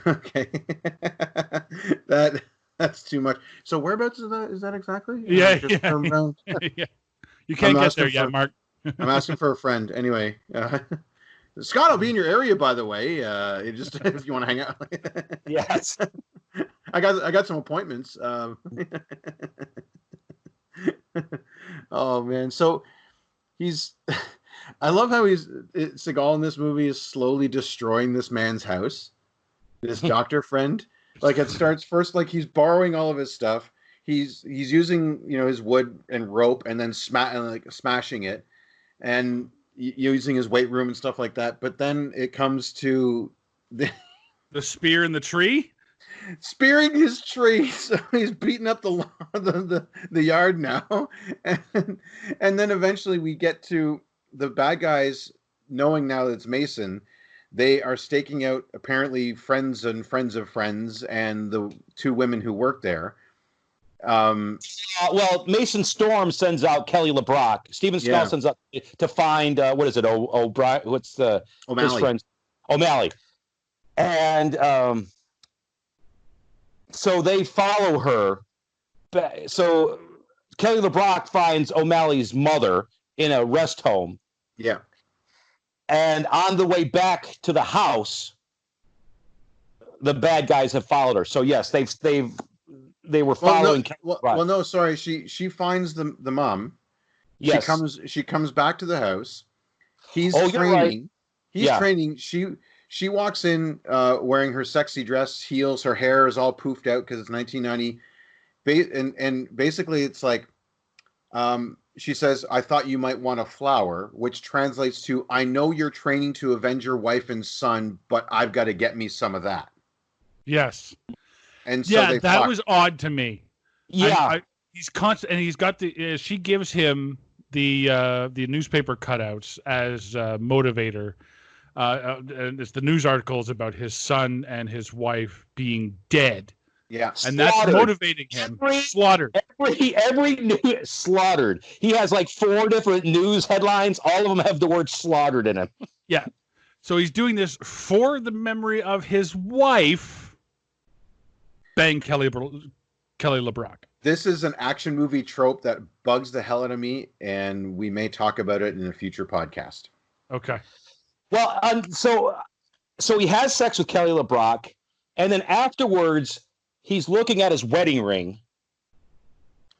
That's too much. So whereabouts is that exactly? Yeah. You can't get there yet, Mark. I'm asking for a friend. Anyway, Scott will be in your area, by the way. Just if you want to hang out. Yes. I got some appointments. Oh man, so I love how Seagal in this movie is slowly destroying this man's house. this doctor friend. Like it starts first, like he's borrowing all of his stuff. He's using his wood and rope, and then smashing it, and using his weight room and stuff like that. But then it comes to the spear in the tree. Spearing his tree, so he's beating up the yard now, and then eventually we get to the bad guys knowing now that it's Mason. They are staking out apparently friends and friends of friends and the two women who work there. Well, Mason Storm sends out Kelly LeBrock. Steven Skull sends out to find what is it? O'Brien? What's the O'Malley. His friend? O'Malley, and so they follow her. So Kelly LeBrock finds O'Malley's mother in a rest home. Yeah. And on the way back to the house, the bad guys have followed her. So yes, they were following. Well, no, sorry. She finds the mom. Yes. She comes back to the house. He's training. Right. He's training. She walks in wearing her sexy dress, heels, her hair is all poofed out because it's 1990. And basically it's like she says, "I thought you might want a flower," which translates to, "I know you're training to avenge your wife and son, but I've got to get me some of that." Yes. And so that was odd to me. Yeah. He's constant, and he's got she gives him the newspaper cutouts as motivator. And it's the news articles about his son and his wife being dead. Yeah. And that's motivating him. Slaughtered. Every news slaughtered. He has like 4 different news headlines. All of them have the word slaughtered in them. Yeah. So he's doing this for the memory of his wife. Bang, Kelly LeBrock. This is an action movie trope that bugs the hell out of me, and we may talk about it in a future podcast. Okay. Well, so he has sex with Kelly LeBrock, and then afterwards he's looking at his wedding ring.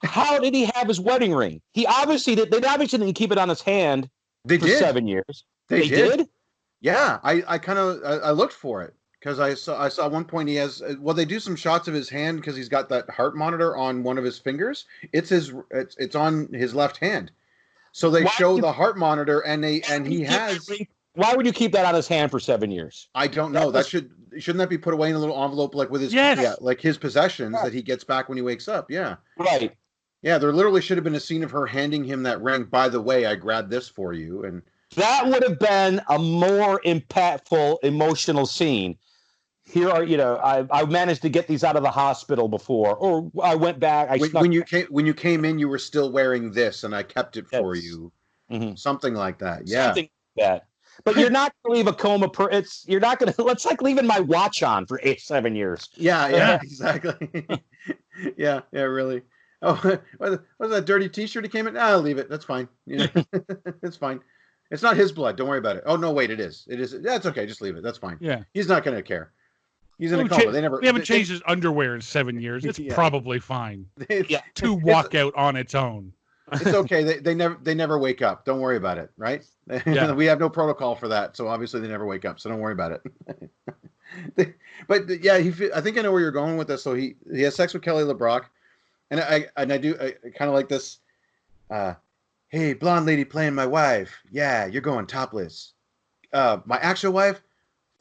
How did he have his wedding ring? They obviously didn't keep it on his hand for 7 years. They did? Yeah, I kind of I looked for it because I saw at one point he has. Well, they do some shots of his hand because he's got that heart monitor on one of his fingers. It's on his left hand, so they show the heart monitor and he has. Why would you keep that on his hand for 7 years? I don't know. Shouldn't that be put away in a little envelope like with his like his possessions that he gets back when he wakes up? Yeah. Right. Yeah, there literally should have been a scene of her handing him that ring. By the way, I grabbed this for you, and that would have been a more impactful, emotional scene. Here are I managed to get these out of the hospital before, or I went back. When you came in, you were still wearing this, and I kept it for you. Mm-hmm. Something like that. Yeah. Something like that. But you're not going to leave a coma. You're not going to. It's like leaving my watch on for 7 years. Yeah, exactly. yeah, really. Oh, what was that dirty T-shirt he came in? I'll leave it. That's fine. It's fine. It's not his blood. Don't worry about it. Oh no, wait, it is. It is. That's okay. Just leave it. That's fine. Yeah, he's not going to care. He's in a coma. We haven't changed his underwear in 7 years. It's probably fine to walk out on its own. It's okay. They never wake up. Don't worry about it. Right? Yeah. We have no protocol for that, so obviously they never wake up. So don't worry about it. But yeah, I think I know where you're going with this. So he has sex with Kelly LeBrock, and I kind of like this. Hey, blonde lady playing my wife. Yeah, you're going topless. My actual wife.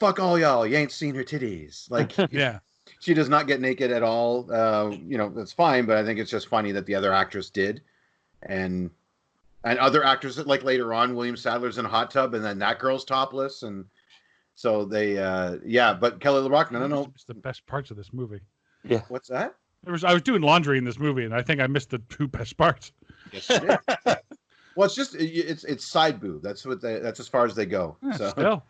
Fuck all y'all. You ain't seen her titties. Like yeah. She does not get naked at all. That's fine, but I think it's just funny that the other actress did. And other actors like later on, William Sadler's in a hot tub, and then that girl's topless, and so they, But Kelly LeBrock, no. It's the best parts of this movie. Yeah. What's that? I was doing laundry in this movie, and I think I missed the 2 best parts. Yes, you did. Well, it's just it's side boob. That's as far as they go. Yeah, so still.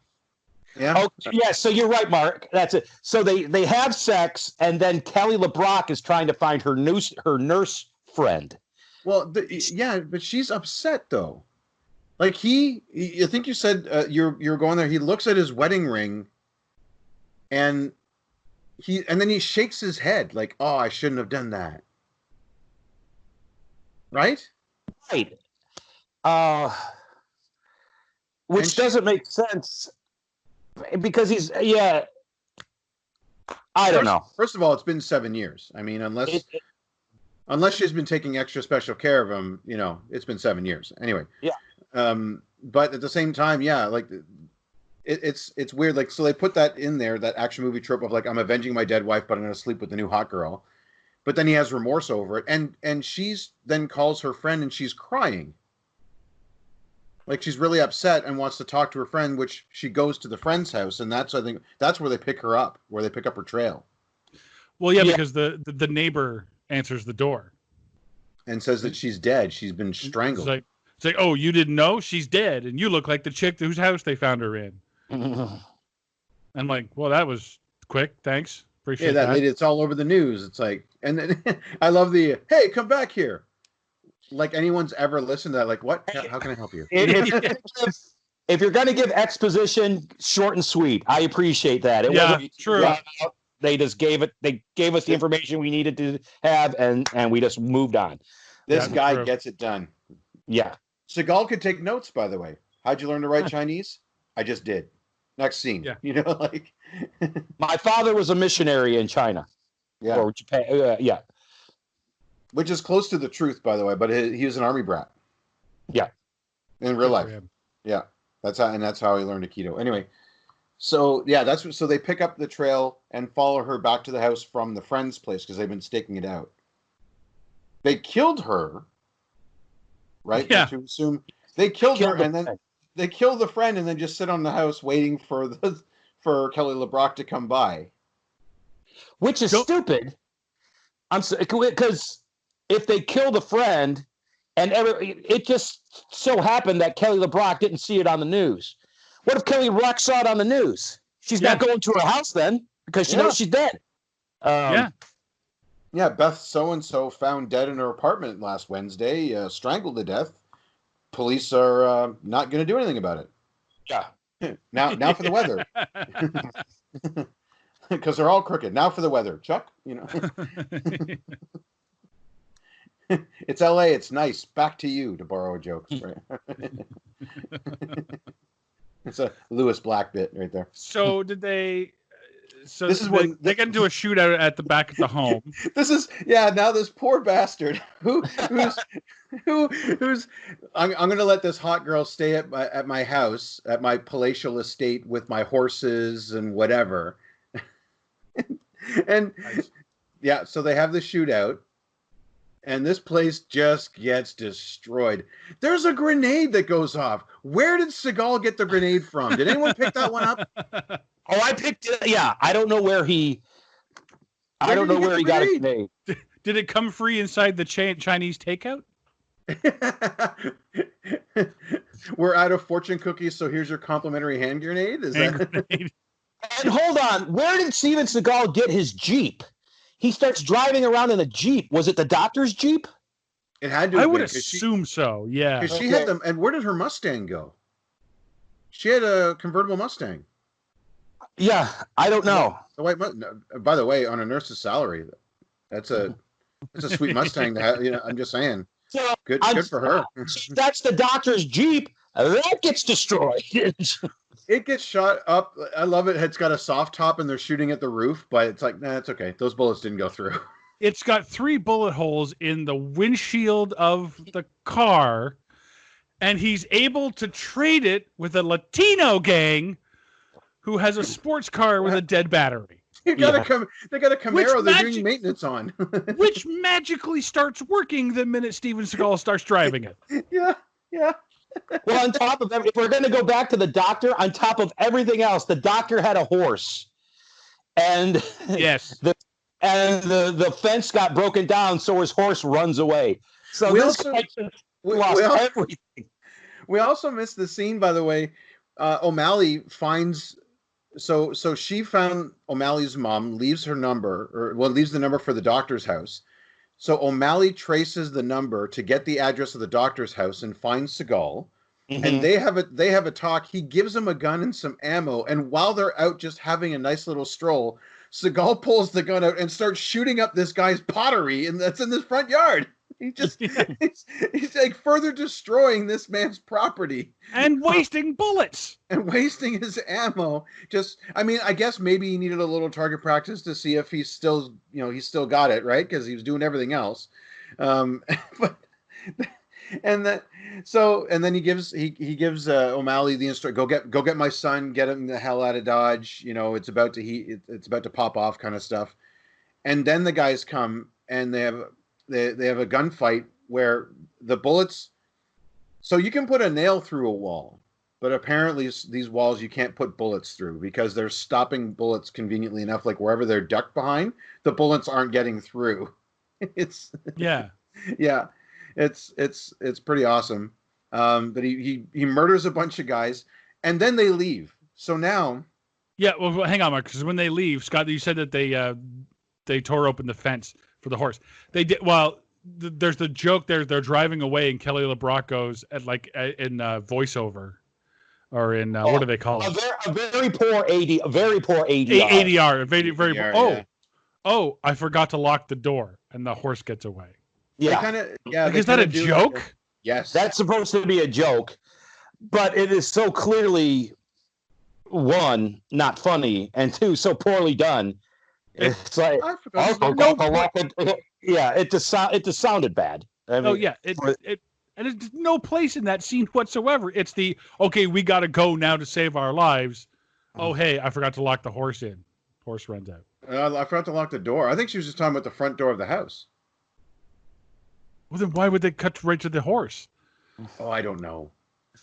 Yeah. Oh, yeah. So you're right, Mark. That's it. So they have sex, and then Kelly LeBrock is trying to find her nurse friend. Well, but she's upset though. Like I think you said you're going there. He looks at his wedding ring, and then he shakes his head like, "Oh, I shouldn't have done that." Right. Right. Which doesn't make sense because I don't know. First of all, it's been 7 years. I mean, unless she's been taking extra special care of him, it's been 7 years. Anyway. Yeah. But at the same time, yeah, like it's weird. Like, so they put that in there, that action movie trope of like, I'm avenging my dead wife, but I'm going to sleep with the new hot girl. But then he has remorse over it. And she's then calls her friend and she's crying. Like, she's really upset and wants to talk to her friend, which she goes to the friend's house. And I think that's where they pick her up, where they pick up her trail. Well, yeah. Because the neighbor answers the door and says that she's dead. She's been strangled. It's like, oh, you didn't know? She's dead. And you look like the chick whose house they found her in. I'm like, well, that was quick. Thanks. Appreciate that. Lady, it's all over the news. It's like, and then I love the, hey, come back here. Like anyone's ever listened to that. Like, what? How can I help you? If you're going to give exposition, short and sweet. I appreciate that. It wasn't true. They just gave us the information we needed to have, and we just moved on. This guy gets it done. Yeah. Seagal could take notes, by the way. How'd you learn to write Chinese? I just did. Next scene. Yeah. Like. My father was a missionary in China. Yeah. Or Japan. Yeah. Which is close to the truth, by the way, but he was an army brat. Yeah. In real life. Yeah. That's how he learned Aikido. Anyway. So yeah, so they pick up the trail and follow her back to the house from the friend's place because they've been staking it out. They killed her. Right? Yeah. To assume they killed her and then they kill the friend and then just sit on the house waiting for Kelly LeBrock to come by. Which is stupid. Because if they kill the friend and it just so happened that Kelly LeBrock didn't see it on the news. What if Kelly LeBrock saw it on the news? She's not going to her house then because she knows she's dead. Yeah, Beth so-and-so found dead in her apartment last Wednesday, strangled to death. Police are not going to do anything about it. Yeah. Now for the weather. Because they're all crooked. Now for the weather. Chuck, It's LA, it's nice. Back to you, to borrow a joke. Right? It's a Lewis Black bit right there. So did they... So this is when they get into a shootout at the back of the home. Now this poor bastard who's I'm going to let this hot girl stay at my house, at my palatial estate with my horses and whatever. And nice. So they have the shootout and this place just gets destroyed. There's a grenade that goes off. Where did Seagal get the grenade from? Did anyone pick that one up? Oh, I picked it. Yeah, I don't know where he. I don't know where he got a grenade. Did it come free inside the Chinese takeout? We're out of fortune cookies, so here's your complimentary hand grenade. Grenade. And hold on, where did Steven Seagal get his Jeep? He starts driving around in a Jeep. Was it the doctor's Jeep? It had to. I would assume so. Yeah. Because she had them. And where did her Mustang go? She had a convertible Mustang. Yeah, I don't know. By the way, on a nurse's salary, that's a sweet Mustang to have. I'm just saying. So good for her. That's the doctor's Jeep. That gets destroyed. It gets shot up. I love it. It's got a soft top, and they're shooting at the roof, but it's like, nah, it's okay. Those bullets didn't go through. It's got 3 bullet holes in the windshield of the car, and he's able to trade it with a Latino gang who has a sports car with a dead battery. They got a Camaro they're doing maintenance on. Which magically starts working the minute Steven Seagal starts driving it. Yeah. Well, on top of that, if we're going to go back to the doctor, on top of everything else, the doctor had a horse. And yes, the fence got broken down, so his horse runs away. So we lost everything. We also missed the scene, by the way. O'Malley finds... So she found O'Malley's mom, leaves the number for the doctor's house. So O'Malley traces the number to get the address of the doctor's house and finds Seagal. Mm-hmm. And they have a talk. He gives him a gun and some ammo. And while they're out just having a nice little stroll, Seagal pulls the gun out and starts shooting up this guy's pottery, and that's in this front yard. He just he's like further destroying this man's property and wasting bullets and wasting his ammo. Just, I mean, I guess maybe he needed a little target practice to see if he's still, he's still got it, right? Because he was doing everything else. But and then he gives O'Malley the instruction, go get my son, get him the hell out of Dodge. It's about to pop off, kind of stuff. And then the guys come and they have a gunfight where the bullets. So you can put a nail through a wall, but apparently these walls you can't put bullets through because they're stopping bullets conveniently enough. Like wherever they're ducked behind, the bullets aren't getting through. It's it's pretty awesome. But he murders a bunch of guys, and then they leave. So now, well, hang on, Mark, because when they leave, Scott, you said that they tore open the fence for the horse. They did. Well, there's the joke there. They're driving away, and Kelly LeBrock goes in voiceover, or in what do they call it? A very poor ADR. ADR. Very ADR, oh, I forgot to lock the door, and the horse gets away. Yeah. Is that a joke? Yes. That's supposed to be a joke, but it is so clearly, one, not funny, and two, so poorly done. It's like, it just sounded bad. I mean, and there's no place in that scene whatsoever. It's we got to go now to save our lives. Oh, hey, I forgot to lock the horse in. Horse runs out. I forgot to lock the door. I think she was just talking about the front door of the house. Well, then why would they cut right to the horse? Oh, I don't know.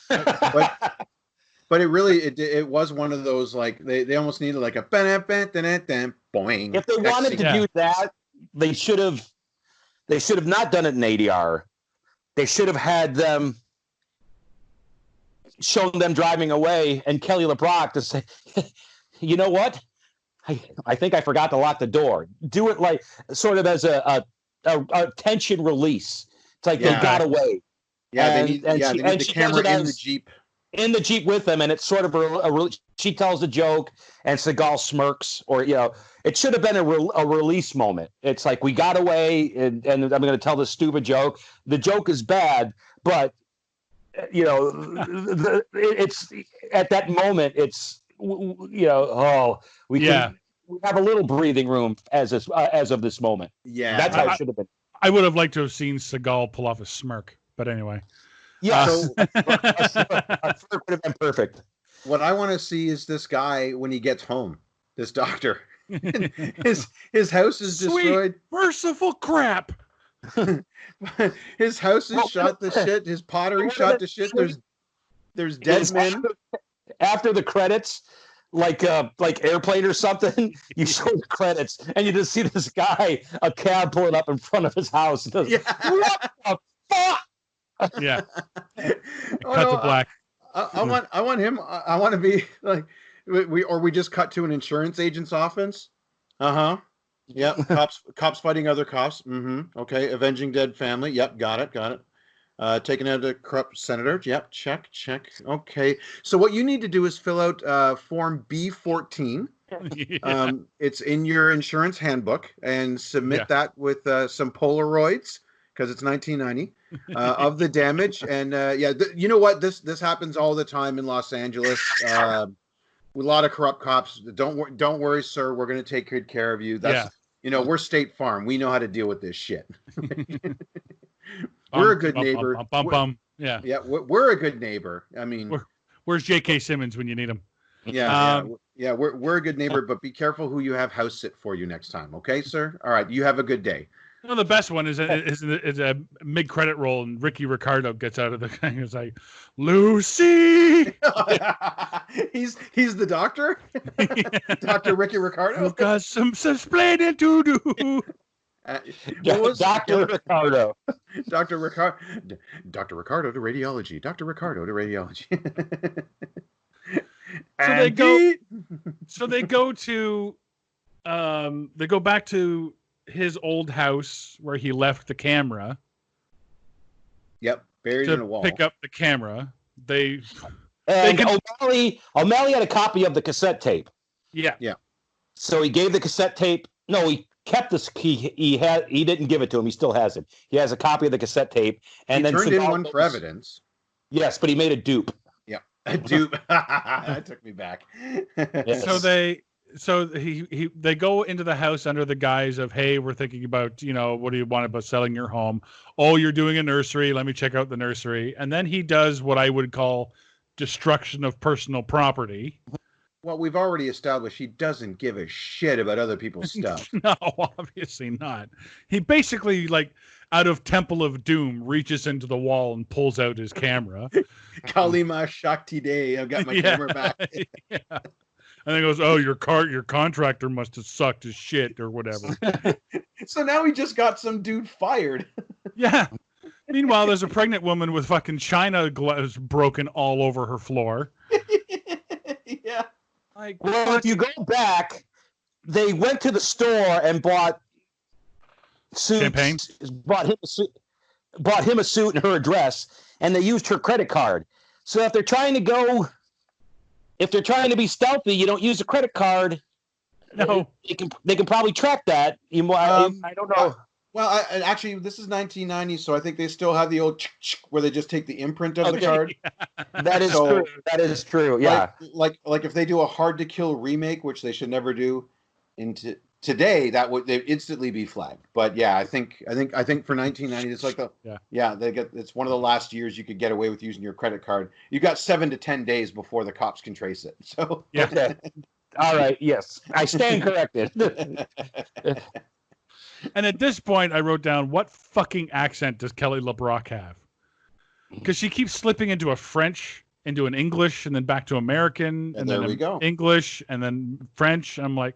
But it was one of those, like, they almost needed like a boing. If they wanted to do that, they should have not done it in ADR. They should have had them shown them driving away and Kelly LeBrock to say, you know what? I think I forgot to lock the door. Do it like sort of as a tension release. It's like they got away. Yeah, they need the camera in the Jeep. In the Jeep with them, and it's sort of she tells a joke, and Seagal smirks, or it should have been a release moment. It's like, we got away, and I'm going to tell this stupid joke. The joke is bad, but it's at that moment, it's we have a little breathing room as of this moment. Yeah, that's how it should have been. I would have liked to have seen Seagal pull off a smirk, but anyway. Yeah, a smirk would have been perfect. What I want to see is this guy when he gets home. This doctor, his house is destroyed. Merciful crap. His house is shot to shit. His pottery shot to shit. There's dead men. After the credits, like Airplane or something, you show the credits and you just see this guy, a cab pulling up in front of his house. What the fuck? Yeah. Cut to black. I want him. I want to be like we just cut to an insurance agent's office. Yep. Cops fighting other cops. Okay. Avenging dead family. Yep. Got it. Taking out a corrupt senator. Yep. Check. Okay. So what you need to do is fill out Form B14. It's in your insurance handbook, and submit that with some Polaroids, because it's 1990, of the damage. And you know what? This happens all the time in Los Angeles. With a lot of corrupt cops. Don't worry, sir. We're going to take good care of you. That's we're State Farm. We know how to deal with this shit. We're a good neighbor. Yeah, we're a good neighbor. I mean, where's J.K. Simmons when you need him? Yeah, we're a good neighbor, but be careful who you have house sit for you next time. Okay, sir. All right, you have a good day. Well, the best one is a mid-credit roll, and Ricky Ricardo gets out of the thing. It's like, Lucy. he's the doctor. Dr. Ricky Ricardo. You've got some splaining to do. Dr. Ricardo. Dr. Ricardo to radiology. Dr. Ricardo to radiology. So they go back to his old house where he left the camera. Yep, buried in a wall. Pick up the camera. O'Malley had a copy of the cassette tape. Yeah. So he gave the cassette tape. No, kept this. He didn't give it to him. He still has it. He has a copy of the cassette tape, and He then turned in Seagal one for goes- evidence. Yes, but he made a dupe. Yeah, a dupe. That took me back. Yes. So they go into the house under the guise of, hey, we're thinking about, what do you want about selling your home? Oh, you're doing a nursery. Let me check out the nursery. And then he does what I would call destruction of personal property. Well, we've already established he doesn't give a shit about other people's stuff. No, obviously not. He basically, like, out of Temple of Doom, reaches into the wall and pulls out his camera. Kalima Shakti Day. I've got my camera back. Yeah. And then goes, oh, your contractor must have sucked his shit or whatever. So now he just got some dude fired. Yeah. Meanwhile, there's a pregnant woman with fucking china glass broken all over her floor. Yeah. Like, Well, if you go back, they went to the store and bought suits, Champagne? bought him a suit and her a dress, and they used her credit card. So if they're trying to be stealthy, you don't use a credit card. No. They can probably track that. I don't know. Well, actually, this is 1990, so I think they still have the old where they just take the imprint of the card. That is So- true. That is true. Yeah. Like if they do a Hard to Kill remake, which they should never do, today they'd instantly be flagged. But yeah, I think for 1990, it's like it's one of the last years you could get away with using your credit card. You got 7 to 10 days before the cops can trace it. So Yeah. Okay. All right. Yes, I stand corrected. And at this point, I wrote down, what fucking accent does Kelly LeBrock have? Because she keeps slipping into a French, into an English, and then back to American, And then there we go. English, and then French. I'm like,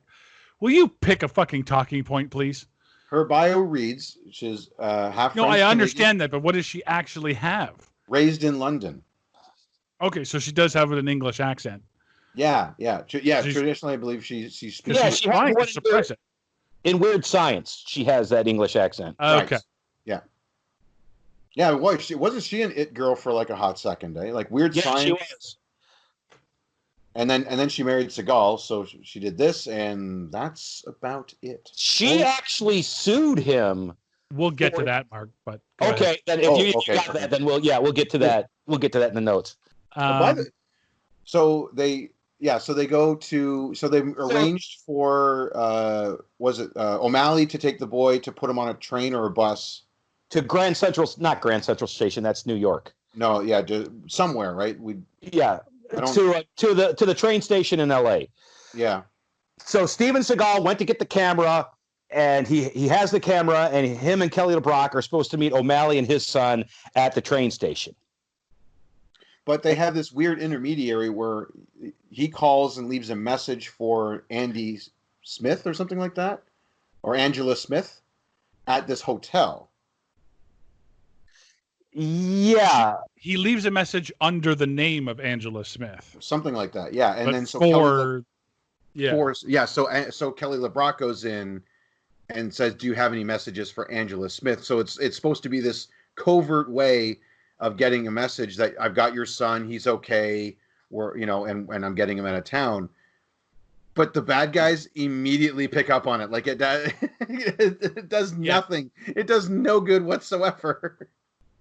will you pick a fucking talking point, please? her bio reads she's half. No, French, I understand that, but what does she actually have? Raised in London. Okay, so she does have an English accent. Yeah. She's- Traditionally, I believe she's Yeah, She's she has trying one to suppress it. In Weird Science, she has that English accent. Okay. Right. Yeah. Wasn't she an it girl for like a hot second, eh? Like Weird Yeah, Science. she was. And then she married Seagal, so she did this, and that's about it. She actually sued him. We'll get to that, Mark. But go ahead. Okay, then if Oh, you okay. got that, then we'll get to that. We'll get to that in the notes. So they arranged for O'Malley to take the boy to put him on a train or a bus. To not Grand Central Station. That's New York. No, yeah, somewhere, right? Yeah, I don't- to the train station in L.A. Yeah. So Steven Seagal went to get the camera, and he has the camera, and him and Kelly LeBrock are supposed to meet O'Malley and his son at the train station. But they have this weird intermediary where he calls and leaves a message for Andy Smith or something like that, or Angela Smith at this hotel. Yeah, he leaves a message under the name of Angela Smith. Something like that. Yeah. And But then so so Kelly LeBrock goes in and says, "Do you have any messages for Angela Smith?" So it's supposed to be this covert way of getting a message that I've got your son, he's okay, and I'm getting him out of town. But the bad guys immediately pick up on it. Like it does nothing. It does no good whatsoever.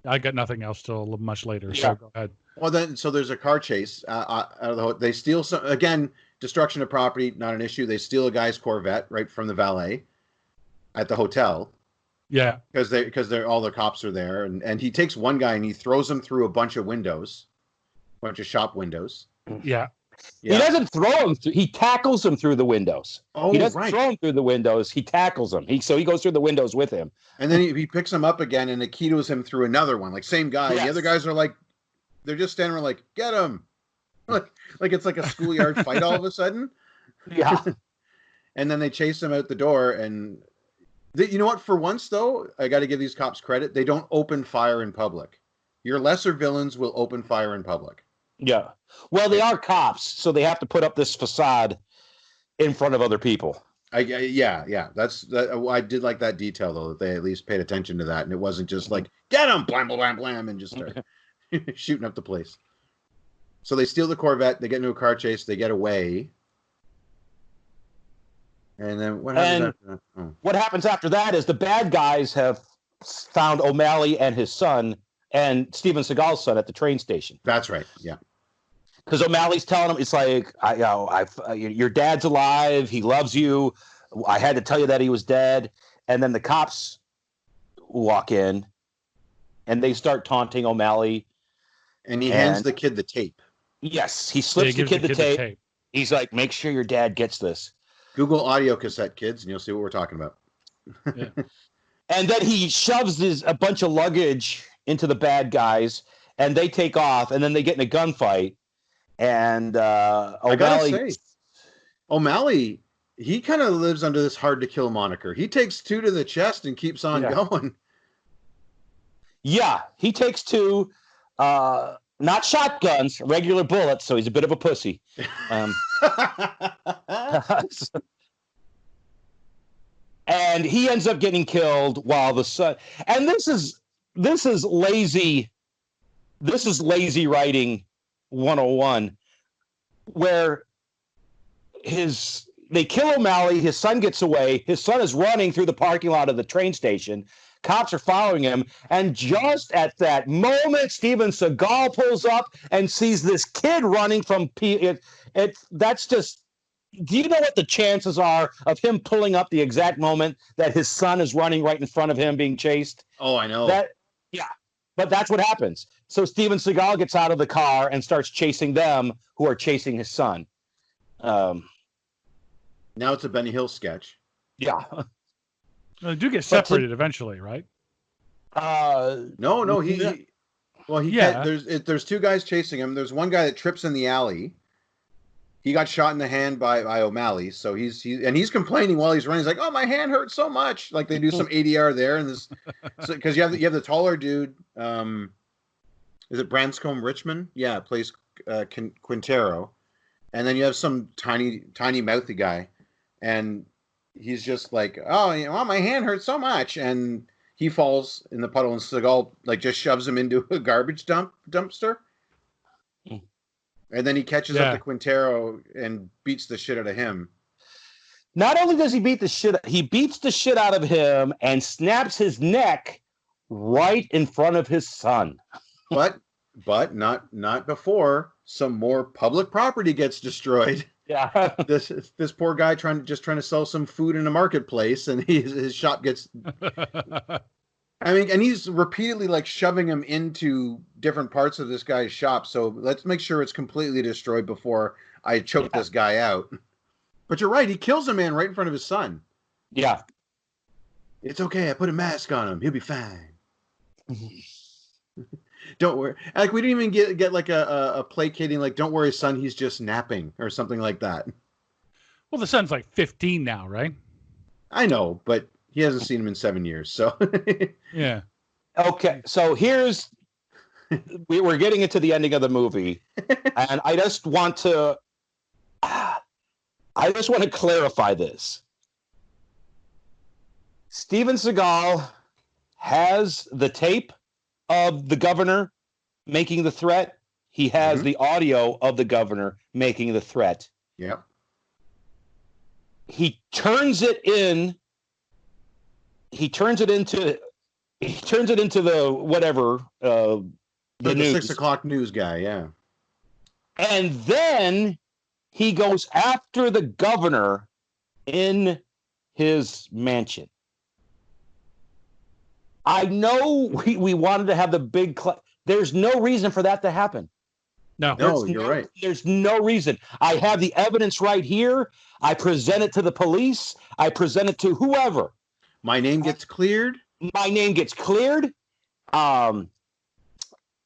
I got nothing else till much later. Yeah. So go ahead. Well, then, so there's a car chase out of the hotel. They steal some, again, destruction of property, not an issue. They steal a guy's Corvette right from the valet at the hotel. Yeah. Because all the cops are there, and he takes one guy and he throws him through a bunch of shop windows. Yeah. He doesn't throw him through. He tackles him through the windows. Oh, He doesn't right. throw him through the windows. He tackles him. So he goes through the windows with him. And then he picks him up again and Aikidos him through another one. Like same guy. Yes. The other guys are like, they're just standing there like, get him. Like it's like a schoolyard fight all of a sudden. Yeah. And then they chase him out the door. And you know what? For once, though, I got to give these cops credit. They don't open fire in public. Your lesser villains will open fire in public. Yeah. Well, they are cops, so they have to put up this facade in front of other people. Yeah. I did like that detail, though, that they at least paid attention to that. And it wasn't just like, get him, blam, blam, blam, blam, and just start shooting up the place. So they steal the Corvette. They get into a car chase. They get away. And then what happens And after that? Oh. what happens after that is the bad guys have found O'Malley and his son and Steven Seagal's son at the train station. That's right. Yeah. Because O'Malley's telling him, it's like, your dad's alive. He loves you. I had to tell you that he was dead. And then the cops walk in and they start taunting O'Malley. And he hands the kid the tape. Yes, he slips the kid the tape. He's like, make sure your dad gets this. Google audio cassette, kids, and you'll see what we're talking about. Yeah. And then he shoves a bunch of luggage into the bad guys, and they take off, and then they get in a gunfight. And O'Malley, he kind of lives under this hard to kill moniker. He takes 2 to the chest and keeps on going. Yeah, he takes 2, not shotguns, regular bullets. So he's a bit of a pussy. And he ends up getting killed while the son. And this is lazy. This is lazy writing 101, where they kill O'Malley. His son gets away. His son is running through the parking lot of the train station. Cops are following him. And just at that moment, Steven Seagal pulls up and sees this kid running from that's just. Do you know what the chances are of him pulling up the exact moment that his son is running right in front of him being chased? Oh, I know. But that's what happens. So Steven Seagal gets out of the car and starts chasing them who are chasing his son. Now it's a Benny Hill sketch. Yeah. They do get separated eventually, right? No. There's 2 guys chasing him. There's one guy that trips in the alley. He got shot in the hand by O'Malley, so he's complaining while he's running. He's like, "Oh, my hand hurts so much!" Like they do some ADR there, and this because you have the taller dude. Is it Branscombe Richmond? Yeah, plays Quintero, and then you have some tiny mouthy guy, and he's just like, "Oh, my hand hurts so much," and he falls in the puddle, and Seagal like just shoves him into a garbage dumpster. And then he catches up to Quintero and beats the shit out of him. Not only does he beat the shit, he beats the shit out of him and snaps his neck right in front of his son. But not before some more public property gets destroyed. Yeah. This poor guy trying to sell some food in a marketplace, and his shop gets. I mean, and he's repeatedly like shoving him into different parts of this guy's shop. So let's make sure it's completely destroyed before I choke this guy out. But you're right. He kills a man right in front of his son. Yeah. It's okay. I put a mask on him. He'll be fine. Don't worry. Like we didn't even get like a placating, like, don't worry, son, he's just napping or something like that. Well, the son's like 15 now, right? I know, but he hasn't seen him in 7 years, so. Yeah. Okay, so we're getting into the ending of the movie, and I just want to clarify this. Steven Seagal has the tape of the governor making the threat. He has the audio of the governor making the threat. Yep. He turns it into the whatever the news. 6 o'clock news guy, yeah. And then he goes after the governor in his mansion. I know we wanted to have the big there's no reason for that to happen. No, you're right. There's no reason. I have the evidence right here. I present it to the police. I present it to whoever. My name gets cleared.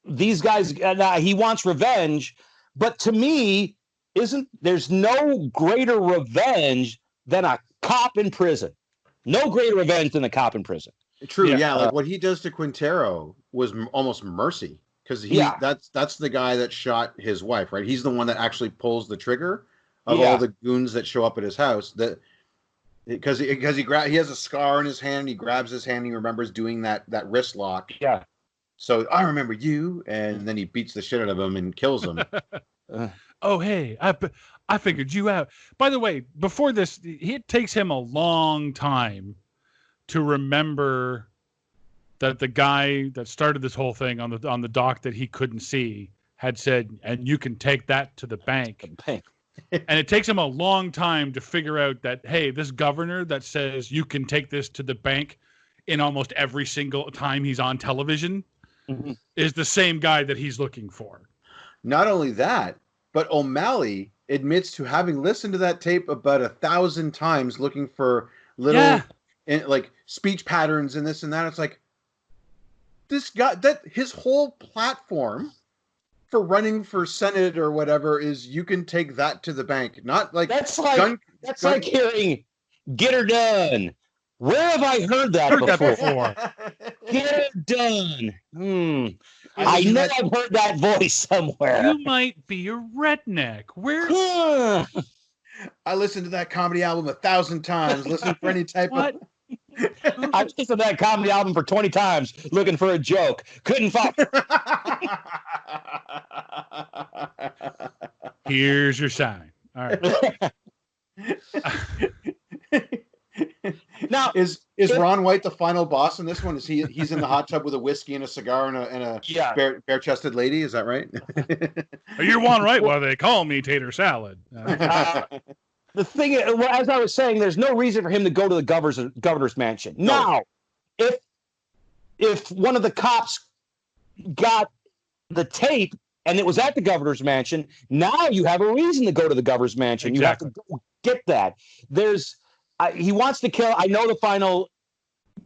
These guys, he wants revenge, but to me, there's no greater revenge than a cop in prison. No greater revenge than a cop in prison. True, yeah. Like what he does to Quintero was almost mercy, because that's the guy that shot his wife, right? He's the one that actually pulls the trigger of all the goons that show up at his house. Because he has a scar in his hand. He grabs his hand. He remembers doing that wrist lock. Yeah. So I remember you, and then he beats the shit out of him and kills him. Oh, hey, I figured you out. By the way, before this, it takes him a long time to remember that the guy that started this whole thing on the dock that he couldn't see had said, and you can take that to the bank. And it takes him a long time to figure out that, hey, this governor that says you can take this to the bank in almost every single time he's on television is the same guy that he's looking for. Not only that, but O'Malley admits to having listened to that tape about 1,000 times, looking for little like speech patterns and this and that. It's like, this guy, that his whole platform for running for Senate or whatever is you can take that to the bank. Not like that's like hearing "get her done." Where have I heard that before? Get her done. I know I've heard that voice somewhere. You might be a redneck. Where? I listened to that comedy album 1,000 times. Listen for any type of. I listened to that comedy album for 20 times looking for a joke. Couldn't find. Here's your sign. All right. Now, is Ron White the final boss in this one? Is he's in the hot tub with a whiskey and a cigar and a bare-chested lady? Is that right? You're one right. Well, they call me tater salad. The thing, as I was saying, there's no reason for him to go to the governor's mansion. No. Now, if one of the cops got the tape and it was at the governor's mansion, now you have a reason to go to the governor's mansion. Exactly. You have to go get that. He wants to kill. I know the final,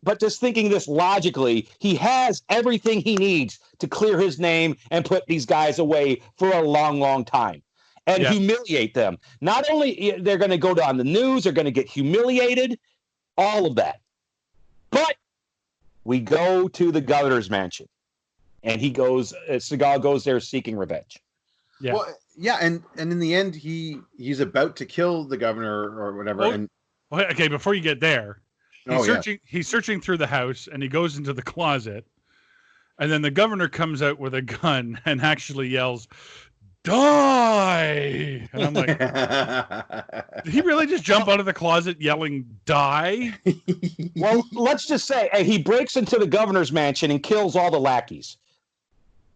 but just thinking this logically, he has everything he needs to clear his name and put these guys away for a long, long time and humiliate them. Not only they're going to go on the news, they're going to get humiliated, all of that. But we go to the governor's mansion, and Seagal goes there seeking revenge. Yeah. Well, yeah, and in the end, he's about to kill the governor or whatever. And okay, before you get there, he's searching through the house, and he goes into the closet, and then the governor comes out with a gun and actually yells, "Die!" And I'm like, did he really just jump out of the closet yelling "die"? Well, let's just say he breaks into the governor's mansion and kills all the lackeys.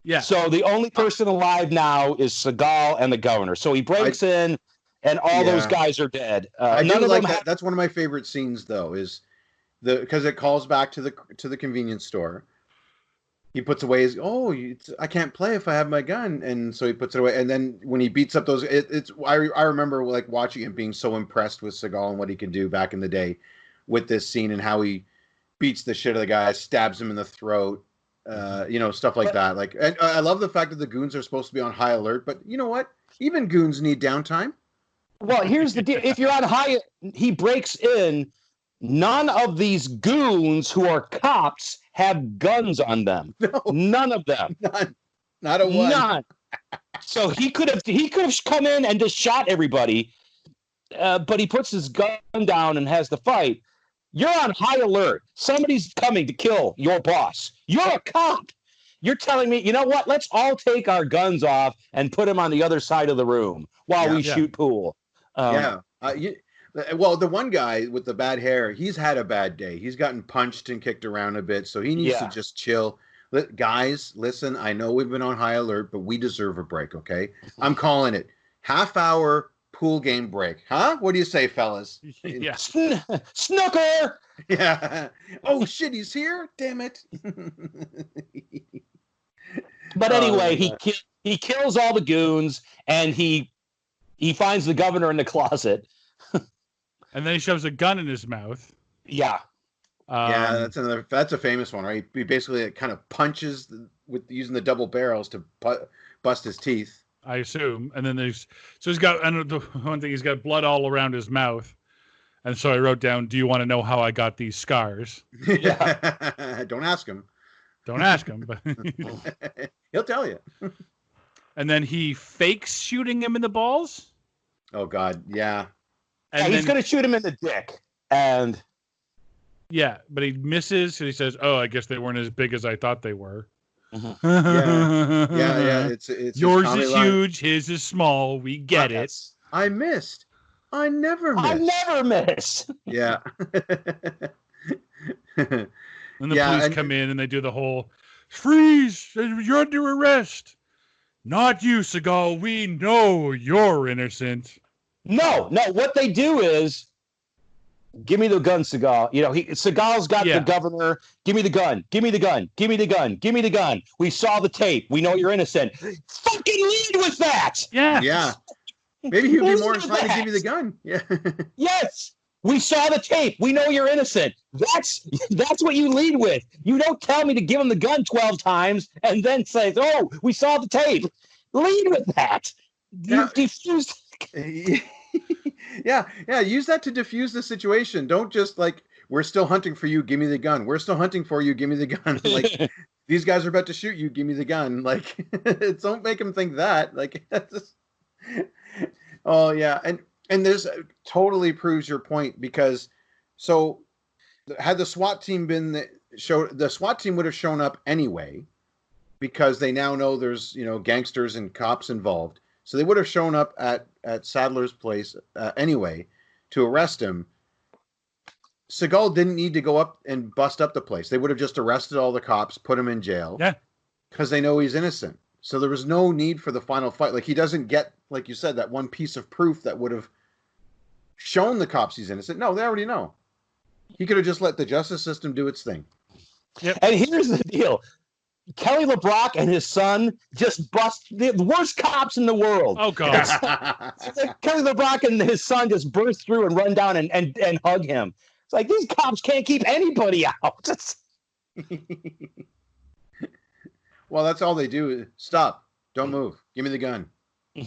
Yeah. So the only person alive now is Seagal and the governor. So he breaks in, and all those guys are dead. I do like that. That's one of my favorite scenes, though, is because it calls back to the convenience store. He puts away his I can't play if I have my gun, and so he puts it away. And then when he beats up those, I remember like watching him being so impressed with Seagal and what he could do back in the day with this scene and how he beats the shit out of the guy, stabs him in the throat, stuff like that. Like, and I love the fact that the goons are supposed to be on high alert, but you know what? Even goons need downtime. Well, here's the deal: if you're on high, he breaks in. None of these goons who are cops have guns on them. No. None of them. None. Not a one. None. So he could have come in and just shot everybody, but he puts his gun down and has the fight. You're on high alert. Somebody's coming to kill your boss. You're a cop. You're telling me, you know what? Let's all take our guns off and put them on the other side of the room while we shoot pool. Well, the one guy with the bad hair, he's had a bad day. He's gotten punched and kicked around a bit, so he needs to just chill. Guys, listen, I know we've been on high alert, but we deserve a break, okay? I'm calling it. Half-hour pool game break. Huh? What do you say, fellas? Yeah. Snooker! Yeah. Oh, shit, he's here? Damn it. But anyway, he kills all the goons, and he finds the governor in the closet. And then he shoves a gun in his mouth. Yeah. That's a famous one, right? He basically kind of punches with using the double barrels to bust his teeth. I assume. And then he's got, and the one thing, he's got blood all around his mouth. And so I wrote down, "Do you want to know how I got these scars?" Yeah. Don't ask him. Don't ask him, but he'll tell you. And then he fakes shooting him in the balls. Oh God, yeah. And he's going to shoot him in the dick. And yeah, but he misses, and he says, "Oh, I guess they weren't as big as I thought they were." Yeah. It's Yours his comedy is line. huge, his is small. We get it. I missed. I never miss. I never miss. Yeah. And the Yeah, police and- come in and they do the whole freeze. You're under arrest. Not you, Seagal. We know you're innocent. No. What they do is, give me the gun, Seagal. You know, Seagal's got the governor. Give me the gun. Give me the gun. Give me the gun. Give me the gun. We saw the tape. We know you're innocent. Fucking lead with that. Yeah. Yeah. Maybe he'd be Lead more with inclined to that. give you the gun. Yeah. Yes. We saw the tape. We know you're innocent. That's what you lead with. You don't tell me to give him the gun 12 times and then say, "Oh, we saw the tape." Lead with that. You defuse. Yeah. Use that to diffuse the situation. Don't just like, we're still hunting for you. Give me the gun. We're still hunting for you. Give me the gun. Like, these guys are about to shoot you. Give me the gun. Like, don't make them think that. Like, that's just... Oh yeah, and this totally proves your point, because so had the SWAT team been the SWAT team would have shown up anyway, because they now know there's gangsters and cops involved. So they would have shown up at Sadler's place anyway to arrest him. Seagal didn't need to go up and bust up the place. They would have just arrested all the cops, put him in jail. Yeah. Because they know he's innocent. So there was no need for the final fight. Like, he doesn't get, like you said, that one piece of proof that would have shown the cops he's innocent. No, they already know. He could have just let the justice system do its thing. Yep. And here's the deal. Kelly LeBrock and his son just bust the worst cops in the world. Oh, God. Kelly LeBrock and his son just burst through and run down and hug him. It's like, these cops can't keep anybody out. Well, that's all they do. Stop. Don't move. Give me the gun.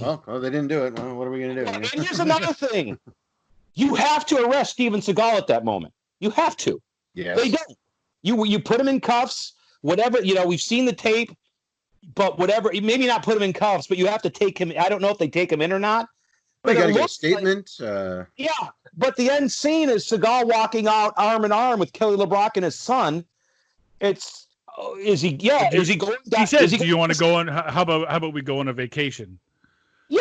Well, they didn't do it. Well, what are we going to do? And here's another thing. You have to arrest Steven Seagal at that moment. You have to. Yes. They don't. You put him in cuffs, whatever. We've seen the tape, but whatever. Maybe not put him in cuffs, but you have to take him. I don't know if they take him in or not. They got to it get a looks statement. yeah, but the end scene is Seagal walking out arm in arm with Kelly LeBrock and his son. It's is he? Yeah, is he going? He says, "Do you want to go on? How about we go on a vacation?" Yeah.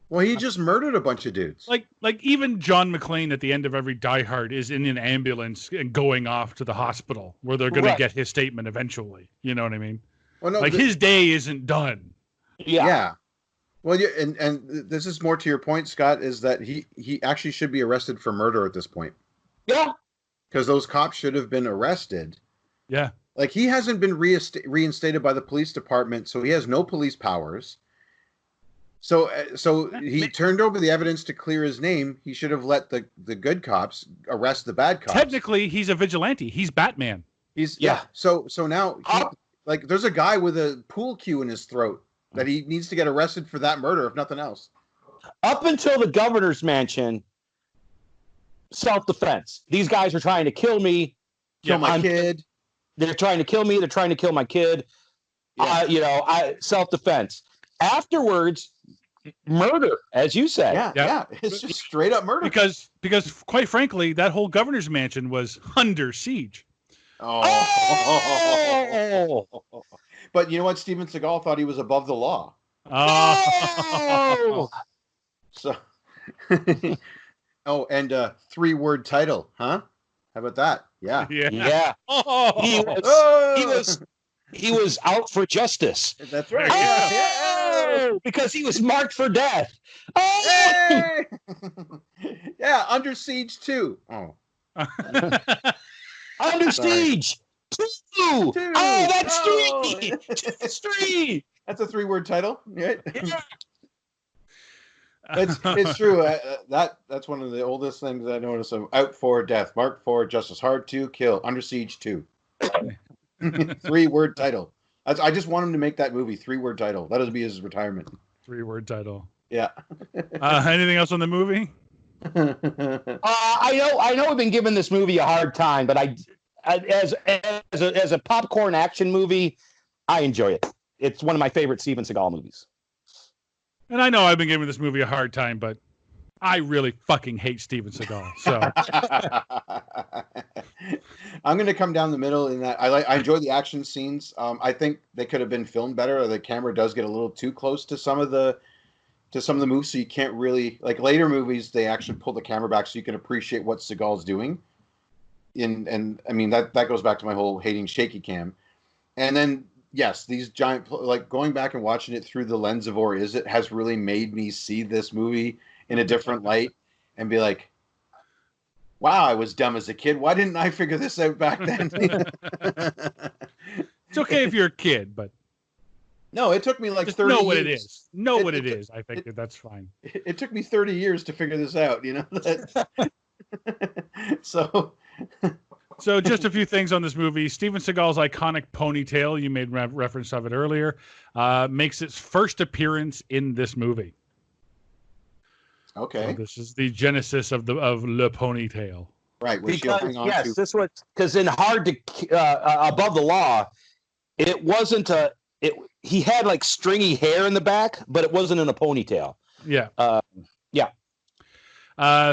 Well, he just murdered a bunch of dudes. Like even John McClane at the end of every Die Hard is in an ambulance and going off to the hospital where they're going to get his statement eventually. You know what I mean? Well, no, his day isn't done. Yeah. Well, yeah, and this is more to your point, Scott, is that he actually should be arrested for murder at this point. Yeah. Because those cops should have been arrested. Yeah. Like, he hasn't been reinstated by the police department, so he has no police powers. So he turned over the evidence to clear his name. He should have let the good cops arrest the bad cops. Technically, he's a vigilante. He's Batman. He's Yeah. So now like, there's a guy with a pool cue in his throat that he needs to get arrested for that murder, if nothing else. Up until the governor's mansion, self-defense. These guys are trying to kill me. Kill my kid. They're trying to kill me. They're trying to kill my kid. Yeah. Self-defense. Afterwards, murder, as you said. Yeah. It's just straight up murder. Because quite frankly, that whole governor's mansion was under siege. Oh! But you know what? Steven Seagal thought he was above the law. Oh! So, and 3-word title, huh? How about that? Yeah. Yeah. Oh. He was out for justice. That's right. Oh! Because he was marked for death. Oh! Hey! Yeah, Under Siege 2. Oh. Under Siege 2. Oh, that's 3. That's 3. That's a 3-word title, right? Yeah. It's true. That's one of the oldest things I noticed. Of Out for Death, marked for justice, hard to kill, Under Siege 2. 3-word title. I just want him to make that movie 3-word title. That'll be his retirement. 3-word title. Yeah. Anything else on the movie? I know we've been giving this movie a hard time, but as a popcorn action movie, I enjoy it. It's one of my favorite Steven Seagal movies. And I know I've been giving this movie a hard time, but I really fucking hate Steven Seagal. So I'm going to come down the middle in that I enjoy the action scenes. I think they could have been filmed better. Or the camera does get a little too close to some of the moves, so you can't really, like, later movies. They actually pull the camera back so you can appreciate what Seagal's doing. And I mean that goes back to my whole hating shaky cam. And then yes, these giant, like, going back and watching it through the lens of Or Is It has really made me see this movie in a different light and be like, wow, I was dumb as a kid. Why didn't I figure this out back then? it's okay if you're a kid, but no, it took me like just 30 know what years. what it is. I think that's fine. It took me 30 years to figure this out, So just a few things on this movie. Steven Seagal's iconic ponytail, you made reference of it earlier, makes its first appearance in this movie. Okay. So this is the genesis of Le Ponytail. Right. This was because in Hard to Above the Law, it wasn't he had like stringy hair in the back, but it wasn't in a ponytail. Yeah. Yeah.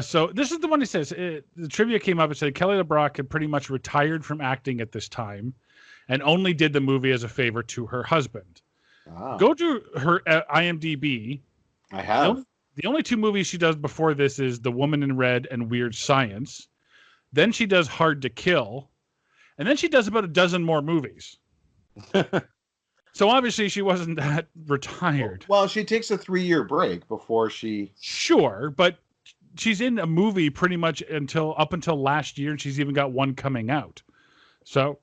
So this is the one he says. The trivia came up and said Kelly LeBrock had pretty much retired from acting at this time and only did the movie as a favor to her husband. Ah. Go to her IMDb. I have. The only two movies she does before this is The Woman in Red and Weird Science. Then she does Hard to Kill. And then she does about a dozen more movies. So obviously she wasn't that retired. Well, she takes a 3-year break before she... Sure, but she's in a movie pretty much up until last year, and she's even got one coming out. So...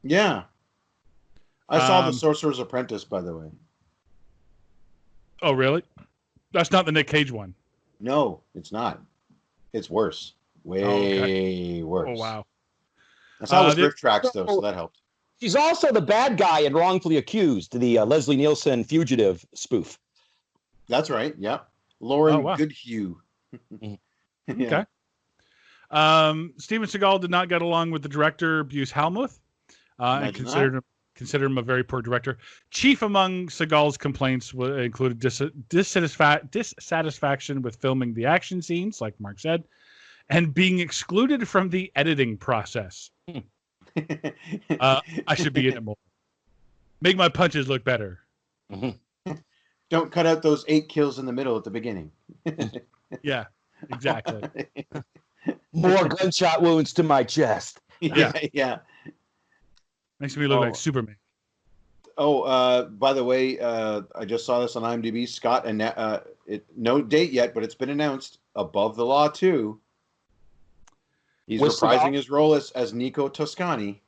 Yeah. I saw The Sorcerer's Apprentice, by the way. Oh, really? That's not the Nick Cage one. No, it's not. It's worse. Way worse. Oh, wow. I saw it was Riff Tracks, though, so that helped. She's also the bad guy in Wrongfully Accused, the Leslie Nielsen fugitive spoof. That's right. Yeah. Lauren Goodhue. Yeah. Okay. Steven Seagal did not get along with the director, Buse Hellmuth, and considered him a very poor director. Chief among Seagal's complaints included dissatisfaction with filming the action scenes, like Mark said, and being excluded from the editing process. I should be in it more. Make my punches look better. Don't cut out those 8 kills in the middle at the beginning. Yeah, exactly. More gunshot wounds to my chest. Yeah. Makes me look like Superman. Oh, by the way, I just saw this on IMDb. Scott, and no date yet, but it's been announced. Above the Law 2. He's reprising his role as Nico Toscani.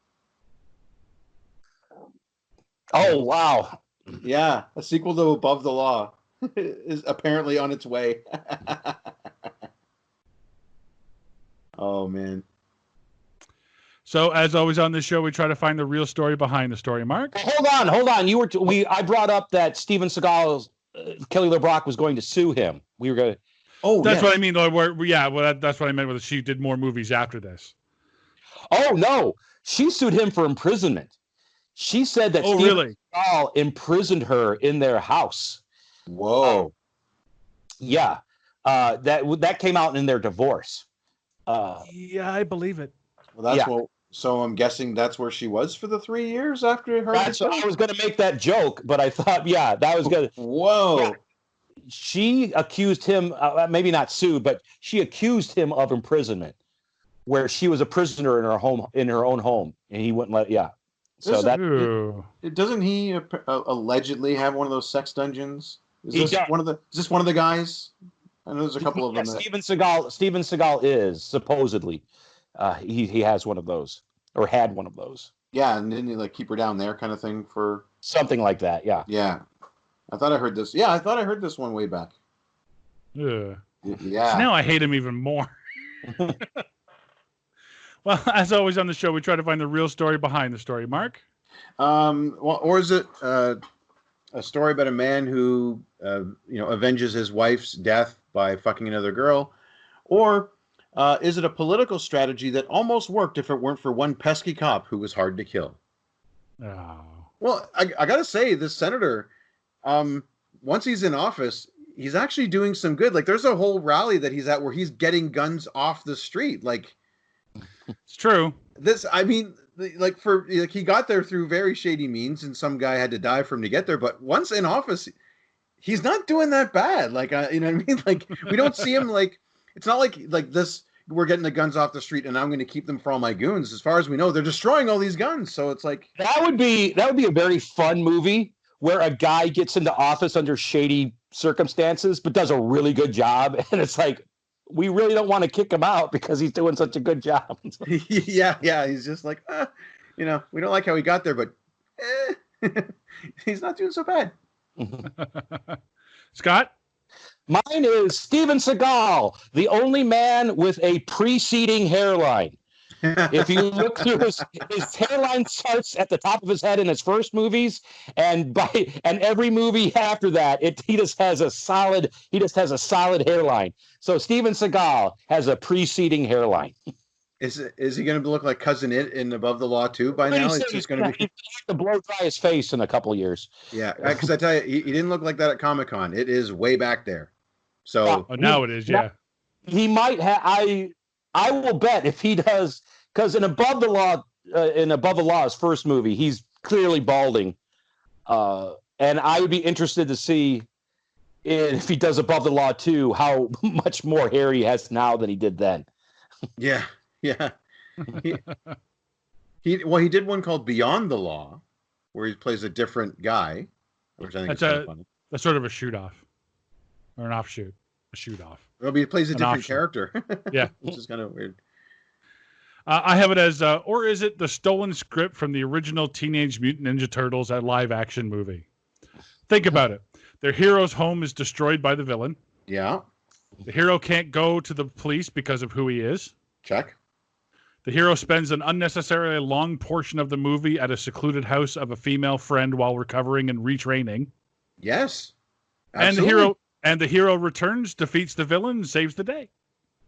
Oh, wow. Yeah, a sequel to Above the Law is apparently on its way. Oh, man. So, as always on this show, we try to find the real story behind the story. Mark? Hold on. I brought up that Steven Seagal, Kelly LeBrock was going to sue him. We were going to... Oh, that's what I mean. That's what I meant with she did more movies after this. Oh, no. She sued him for imprisonment. She said that Steven Seagal imprisoned her in their house. Whoa. Yeah. That came out in their divorce. Yeah, I believe it. Well, that's so I'm guessing that's where she was for the 3 years after her. I was going to make that joke, but I thought, that was good. Whoa. Yeah. She accused him, maybe not sued, but she accused him of imprisonment, where she was a prisoner in her own home, and he wouldn't let. Yeah. So doesn't he allegedly have one of those sex dungeons? Is this one of the guys? I know there's a couple of them. Steven Seagal is supposedly he has one of those or had one of those. Yeah, and didn't he keep her down there, kind of thing, for something like that? Yeah. Yeah. I thought I heard this. Yeah, I thought I heard this one way back. Yeah. Yeah. So now I hate him even more. Well, as always on the show, we try to find the real story behind the story. Mark? Or is it a story about a man who, avenges his wife's death by fucking another girl? Or is it a political strategy that almost worked if it weren't for one pesky cop who was hard to kill? Oh. Well, I got to say, this senator... once he's in office, he's actually doing some good. Like there's a whole rally that he's at where he's getting guns off the street. Like It's true. this, I mean, he got there through very shady means, and some guy had to die for him to get there. But once in office, he's not doing that bad. Like, you know what I mean? Like, we don't see him like, it's not like this, we're getting the guns off the street and I'm going to keep them for all my goons. As far as we know, they're destroying all these guns. So it's like, that would be a very fun movie where a guy gets into office under shady circumstances, but does a really good job. And it's like, we really don't want to kick him out because he's doing such a good job. yeah. He's just like, we don't like how he got there, but he's not doing so bad. Scott? Mine is Steven Seagal, the only man with a preceding hairline. If you look through his hairline starts at the top of his head in his first movies, and every movie after that, he just has a solid hairline. So Steven Seagal has a preceding hairline. Is he going to look like Cousin It in Above the Law too by now? It's just going to be. He's to blow dry his face in a couple of years. Yeah, because I tell you, he didn't look like that at Comic-Con. It is way back there. So now it is, yeah. He might have. I will bet if he does, because in Above the Law, his first movie, he's clearly balding, and I would be interested to see if he does Above the Law 2, how much more hair he has now than he did then. Yeah. He did one called Beyond the Law, where he plays a different guy, which I think is kind of funny. That's sort of a shoot off, or an offshoot, a shoot off. Well, he plays a different character. Yeah, which is kind of weird. I have it as, or is it the stolen script from the original Teenage Mutant Ninja Turtles, a live action movie? Think about it. Their hero's home is destroyed by the villain. Yeah. The hero can't go to the police because of who he is. Check. The hero spends an unnecessarily long portion of the movie at a secluded house of a female friend while recovering and retraining. Yes. Absolutely. And the hero returns, defeats the villain, and saves the day.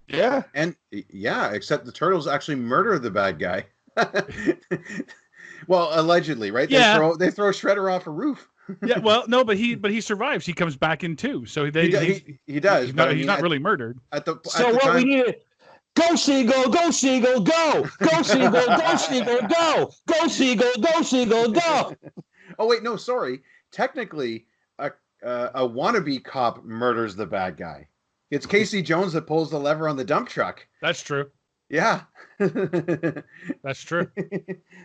Yeah. And except the turtles actually murder the bad guy. Well, allegedly, right? Yeah. They throw Shredder off a roof. Yeah, well, no, but he survives. He comes back in too. So he does. He's not really murdered. We need to go Seagull, go Seagull, go! Go Seagull, go Seagull, go! Go Seagull, go Seagull, go! Oh wait, no, sorry. Technically, a wannabe cop murders the bad guy. It's Casey Jones that pulls the lever on the dump truck. That's true. Yeah. That's true.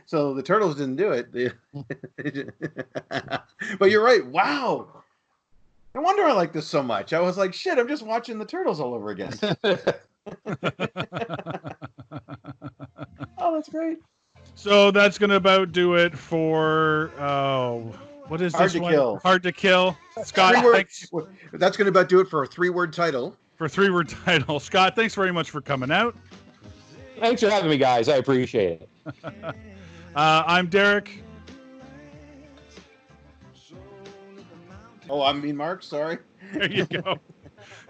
So the turtles didn't do it. But you're right. Wow. No wonder I like this so much. I was like, shit, I'm just watching the turtles all over again. Oh, that's great. So that's going to about do it for, what is Hard this to one? Kill. Hard to Kill. Scott, thanks. That's going to about do it for a 3-word title. For 3-word title. Scott, thanks very much for coming out. Thanks for having me, guys. I appreciate it. I'm Derek. Oh, I mean Mark, sorry. There you go.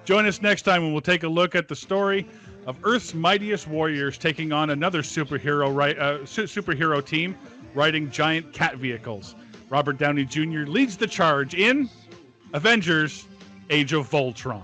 Join us next time when we'll take a look at the story of Earth's mightiest warriors taking on another superhero team riding giant cat vehicles. Robert Downey Jr. leads the charge in Avengers: Age of Voltron.